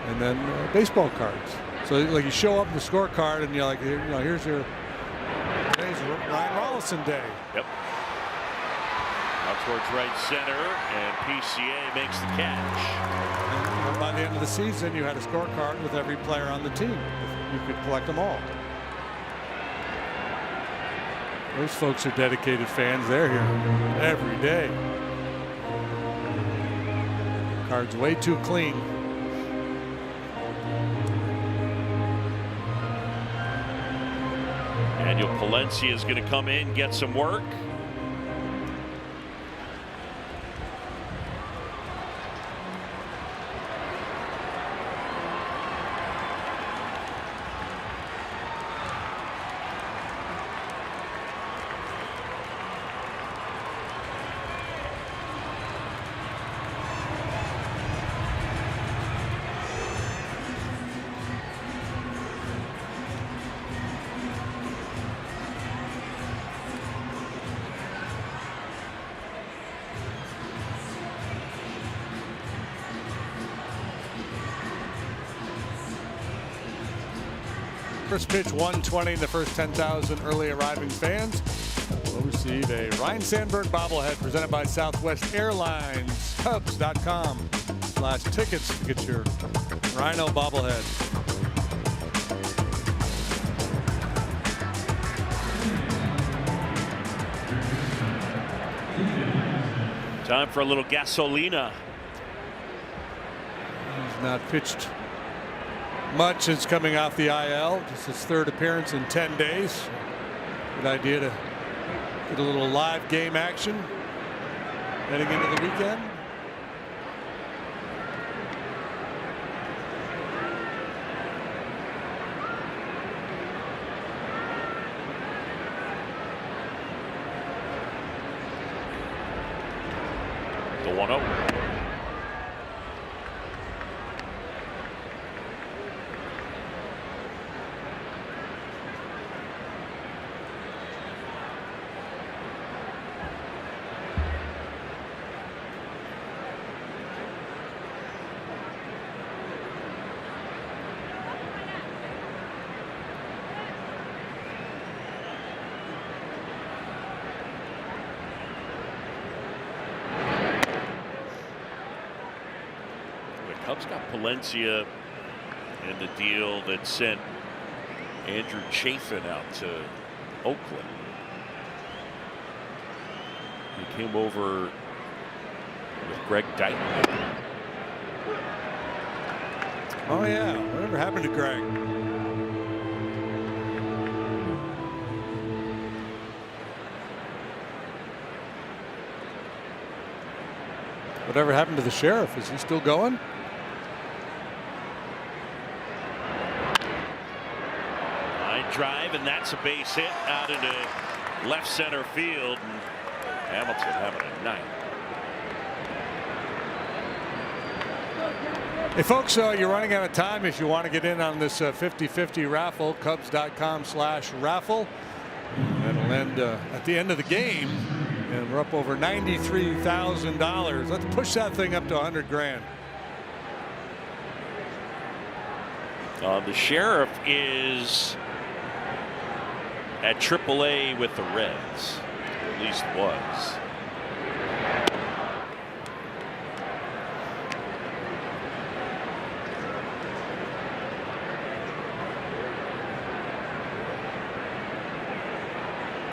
and then baseball cards. So like you show up in the scorecard and you're like, you know, here's your today's Ryan Rollison day. Yep. Out towards right center, and PCA makes the catch. And by the end of the season, you had a scorecard with every player on the team. You could collect them all. Those folks are dedicated fans. They're here every day. Card's way too clean. Daniel Palencia is going to come in, get some work. First pitch 120 in the first 10,000 early arriving fans will receive a Ryan Sandberg bobblehead presented by Southwest Airlines. Cubs.com/tickets to get your Rhino bobblehead. Time for a little gasolina. He's not pitched much since coming off the IL. Just his third appearance in 10 days. Good idea to get a little live game action heading into the weekend. The 1-0. Cubs got Palencia in the deal that sent Andrew Chafin out to Oakland. He came over with Greg Dyton. Oh yeah, whatever happened to Greg? Whatever happened to the sheriff? Is he still going? Drive, and that's a base hit out into left center field, and Hamilton having a night. Hey folks, you're running out of time. If you want to get in on this 50-50 raffle, Cubs.com/raffle. That'll end at the end of the game And we're up over $93,000. Let's push that thing up to 100 grand. The Sheriff is at AAA with the Reds, or at least was.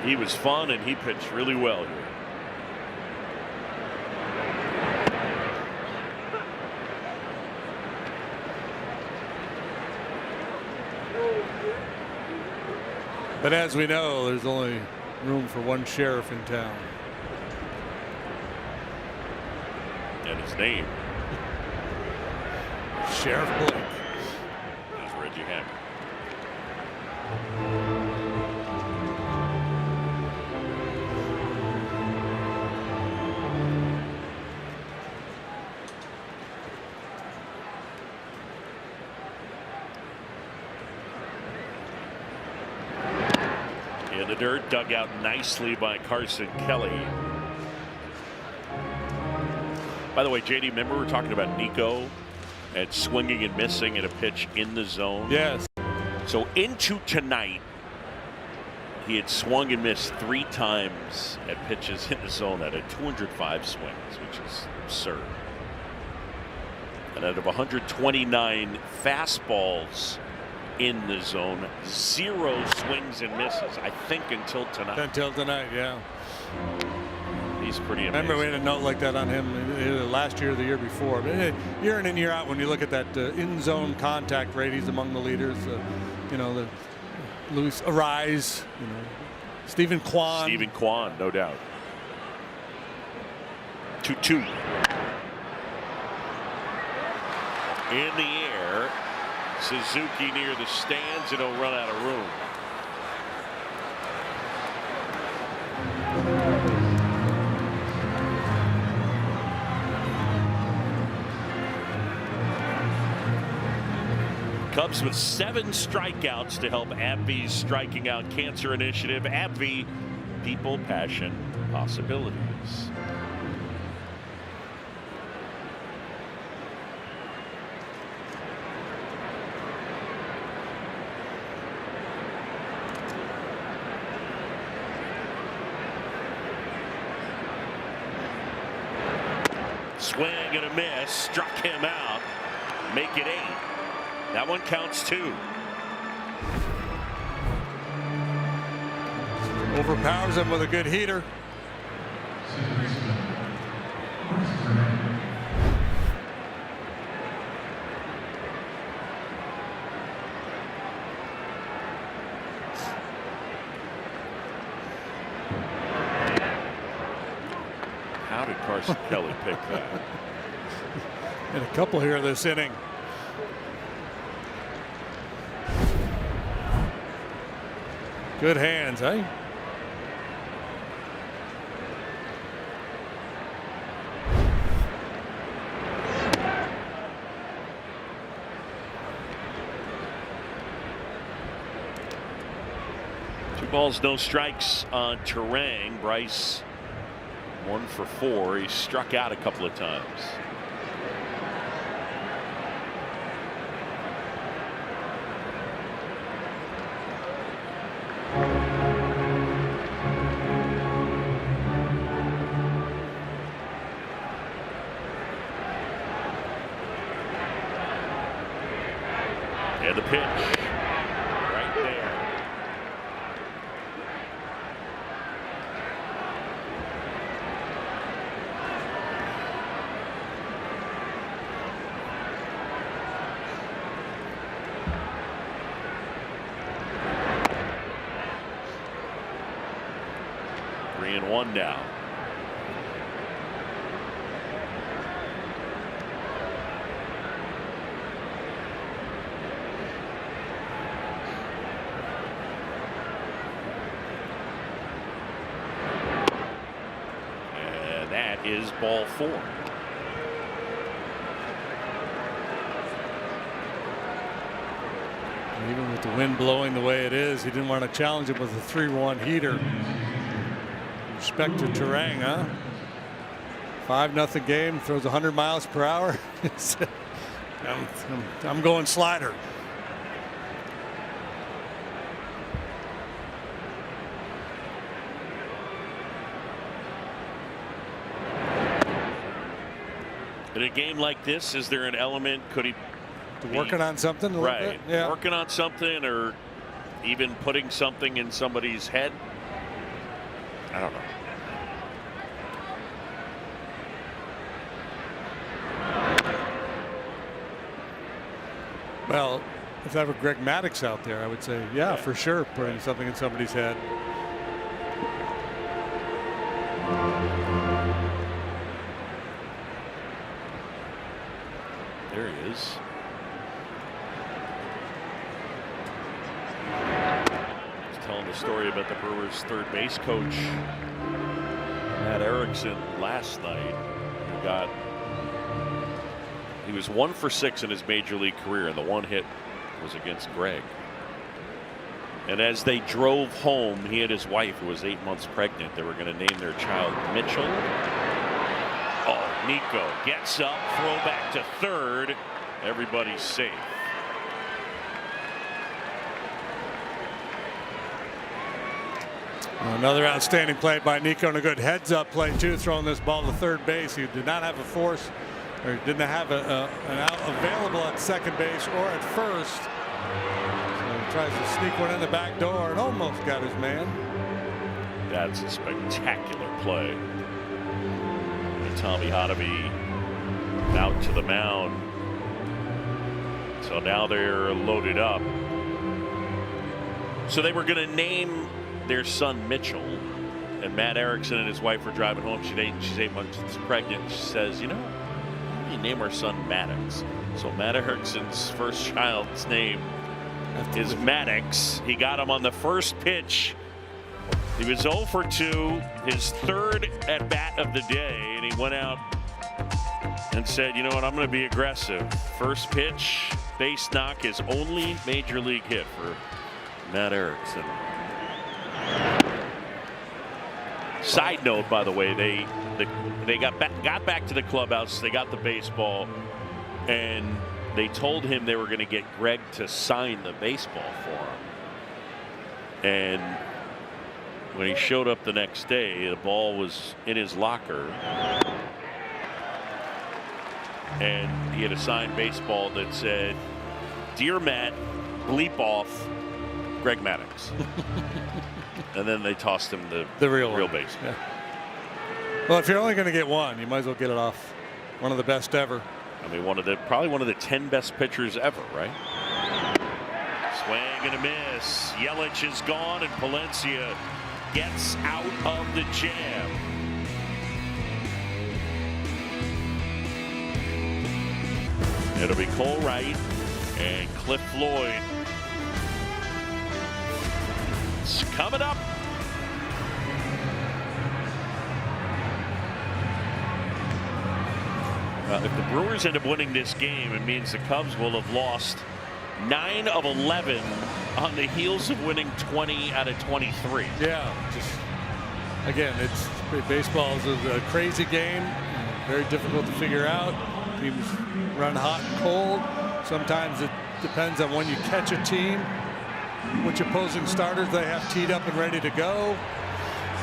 He was fun and he pitched really well here. But as we know, there's only room for one sheriff in town. And his name, Sheriff Blake. There's Reggie Hammond. In the dirt, dug out nicely by Carson Kelly. By the way, JD, remember we were talking about Nico and swinging and missing at a pitch in the zone? Yes. So into tonight, he had swung and missed 3 times at pitches in the zone that had 205 swings, which is absurd. And out of 129 fastballs in the zone, 0 swings and misses, I think, until tonight. Until tonight, yeah. He's pretty amazing. Remember, we had a note like that on him last year or the year before. But year in and year out, when you look at that in-zone contact rate, he's among the leaders. You know, the Luis Arise, you know, Stephen Kwan. Stephen Kwan, no doubt. 2-2. In the air, Suzuki near the stands, and he'll run out of room. Cubs with 7 strikeouts to help AbbVie's striking out cancer initiative. AbbVie, people, passion, possibilities. Swing and a miss, struck him out, make it 8. That one counts 2. Overpowers him with a good heater. How did Carson Kelly pick that? And a couple here this inning. Good hands, eh? Two balls, no strikes on Turang. Bryce 1 for 4. He struck out a couple of times. And the pitch right there. Three and one now. Is ball 4. Even with the wind blowing the way it is, he didn't want to challenge it with a 3-1 heater. respect to Turang, huh? 5-0 game, throws 100 miles per hour. I'm going slider. In a game like this, is there an element, could he be working on something a little bit? Yeah. Working on something, or even putting something in somebody's head? I don't know. Well, if ever Greg Maddux out there, I would say, yeah, for sure, putting something in somebody's head. There he is. He's telling the story about the Brewers' third base coach, Matt Erickson, last night. He was 1 for 6 in his major league career, and the one hit was against Greg. And as they drove home, he and his wife, who was 8 months pregnant, they were going to name their child Mitchell. Oh, Nico gets up, throw back to third. Everybody's safe. Another outstanding play by Nico, and a good heads-up play too, throwing this ball to third base. He did not have a force, or didn't have an out available at second base or at first. So he tries to sneak one in the back door and almost got his man. That's a spectacular play. And Tommy Hotovy out to the mound. So now they're loaded up. So they were going to name their son Mitchell, and Matt Erickson and his wife were driving home. She's 8 months pregnant. She says, you know, we name our son Maddox. So Matt Erickson's first child's name is Maddox. He got him on the first pitch. He was 0 for 2, his third at bat of the day, and he went out and said, you know what, I'm going to be aggressive. First pitch, base knock, his only major league hit for Matt Erickson. Side note, by the way, they got back to the clubhouse. They got the baseball, and they told him they were going to get Greg to sign the baseball for him. And when he showed up the next day, the ball was in his locker, and he had a signed baseball that said, "Dear Matt, bleep off Greg Maddux." And then they tossed him the real base. Yeah. Well, if you're only going to get one, you might as well get it off one of the best ever. I mean, probably one of the 10 best pitchers ever, right? Swing and a miss. Yelich is gone, and Palencia gets out of the jam. It'll be Cole Wright and Cliff Floyd. It's coming up. If the Brewers end up winning this game, it means the Cubs will have lost 9 of 11 on the heels of winning 20 out of 23. Yeah, just again, baseball is a crazy game, very difficult to figure out. Teams run hot and cold. Sometimes it depends on when you catch a team, which opposing starters they have teed up and ready to go.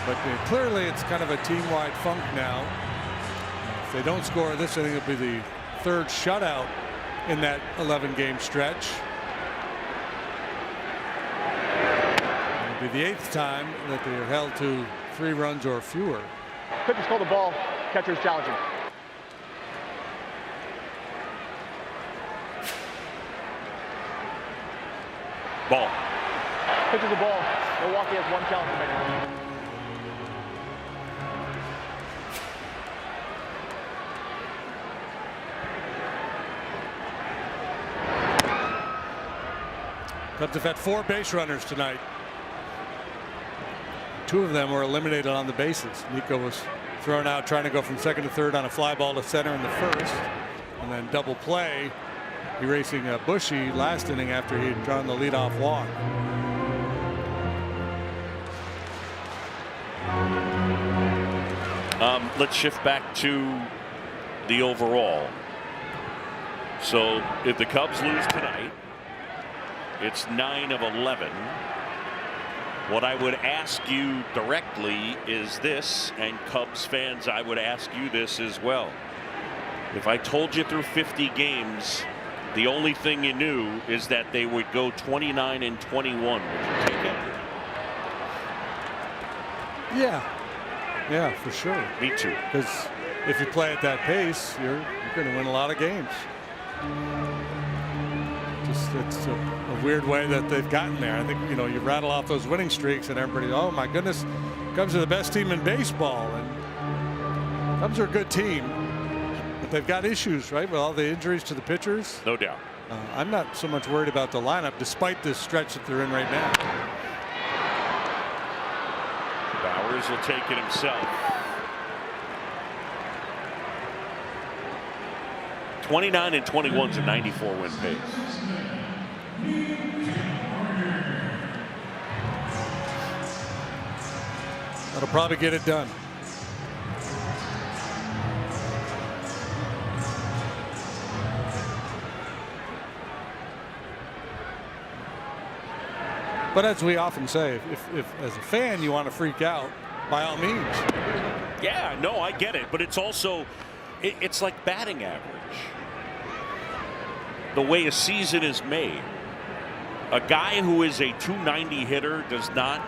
But clearly it's kind of a team-wide funk now. If they don't score this, I think it'll be the third shutout in that 11-game stretch. It'll be the 8th time that they are held to 3 runs or fewer. Pitcher's called the ball. Catcher's challenging. Ball. Pitches the ball. Milwaukee has 1 challenge remaining. Cubs have had 4 base runners tonight. 2 of them were eliminated on the bases. Nico was thrown out trying to go from second to third on a fly ball to center in the first, and then double play, erasing Bushy last inning after he had drawn the leadoff walk. Let's shift back to the overall. So if the Cubs lose tonight, it's 9 of 11. What I would ask you directly is this, and Cubs fans, I would ask you this as well. If I told you through 50 games, the only thing you knew is that they would go 29 and 21, would you take it? Yeah, for sure. Me too. Because if you play at that pace, you're going to win a lot of games. It's a weird way that they've gotten there. I think, you rattle off those winning streaks and everybody, oh my goodness, Cubs are the best team in baseball. And Cubs are a good team, but they've got issues, right, with all the injuries to the pitchers. No doubt. I'm not so much worried about the lineup, despite this stretch that they're in right now. Bowers will take it himself. 29 and 21 is a 94 win pace. That'll probably get it done. But as we often say, if as a fan you want to freak out, by all means. Yeah, no, I get it. But it's also, it's like batting average. The way a season is made. A guy who is a 290 hitter does not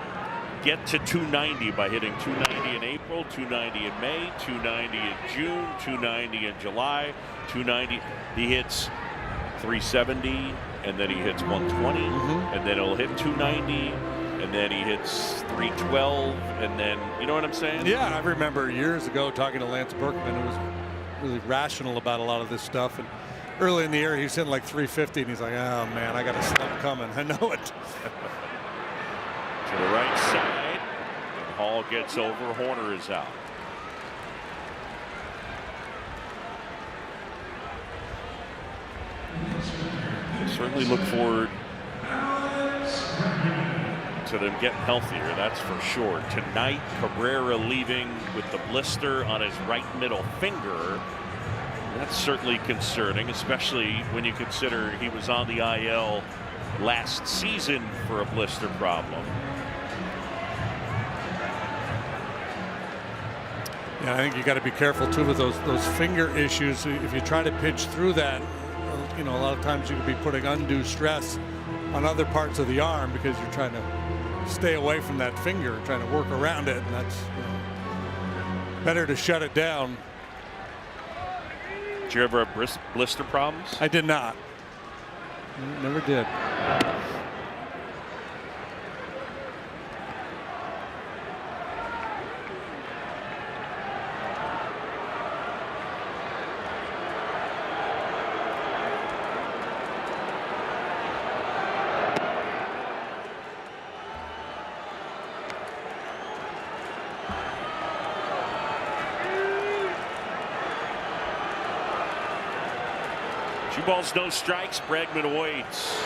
get to 290 by hitting 290 in April, 290 in May, 290 in June, 290 in July, 290. He hits 370, and then he hits 120, and then he'll hit 290, and then he hits 312, and then, you know what I'm saying? Yeah, I remember years ago talking to Lance Berkman, who was really rational about a lot of this stuff. And early in the year, he was hitting like 350, and he's like, oh man, I got a slump coming. I know it. To the right side, and Hall gets over. Horner is out. Certainly look forward to them getting healthier, that's for sure. Tonight, Cabrera leaving with the blister on his right middle finger. That's certainly concerning, especially when you consider he was on the IL last season for a blister problem. Yeah, I think you got to be careful too with those finger issues. If you try to pitch through that, a lot of times you could be putting undue stress on other parts of the arm because you're trying to stay away from that finger, trying to work around it, and that's better to shut it down. Did you ever have blister problems? I did not. Never did. Two balls, no strikes. Bregman waits.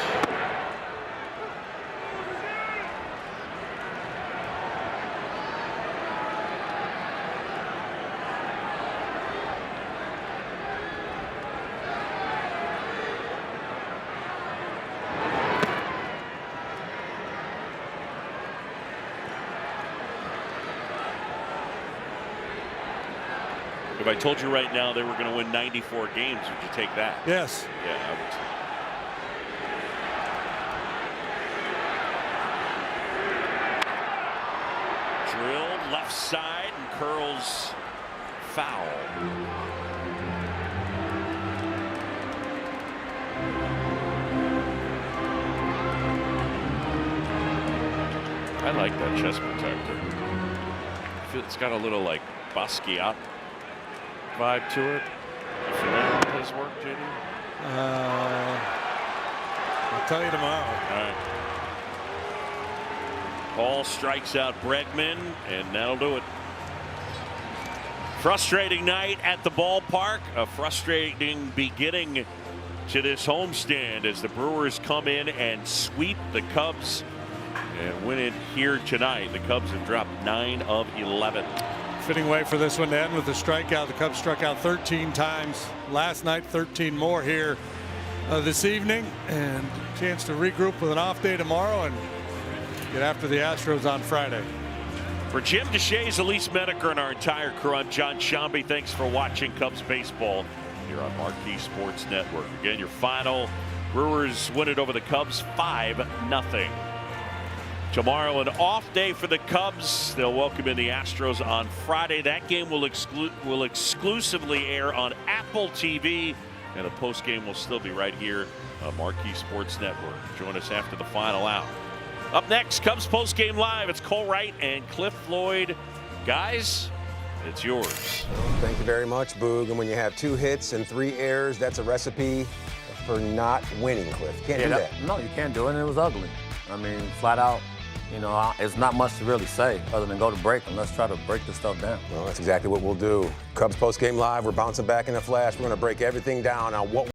If I told you right now they were going to win 94 games, would you take that? Yes. Yeah, I would. Drill left side and curls foul. I like that chest protector. I feel it's got a little like Basquiat vibe to it. You familiar with his work, JD? I'll tell you tomorrow. All right. Ball strikes out Bregman, and that'll do it. Frustrating night at the ballpark. A frustrating beginning to this homestand as the Brewers come in and sweep the Cubs and win it here tonight. The Cubs have dropped 9 of 11. Fitting way for this one to end with a strikeout. The Cubs struck out 13 times last night, 13 more here this evening, and a chance to regroup with an off day tomorrow and get after the Astros on Friday. For Jim DeShays, Elise Menaker, and our entire crew, I'm John Shambi. Thanks for watching Cubs baseball here on Marquee Sports Network. Again, your final: Brewers win it over the Cubs 5-0. Tomorrow, an off day for the Cubs. They'll welcome in the Astros on Friday. That game will exclusively air on Apple TV, and the post game will still be right here on Marquee Sports Network. Join us after the final out. Up next, Cubs post game live. It's Cole Wright and Cliff Floyd. Guys, it's yours. Thank you very much, Boog. And when you have 2 hits and 3 errors, that's a recipe for not winning, Cliff. Can't do that. No, you can't do it, and it was ugly. I mean, flat out. You know, it's not much to really say other than go to break and let's try to break this stuff down. Well, that's exactly what we'll do. Cubs post-game live. We're bouncing back in a flash. We're going to break everything down on what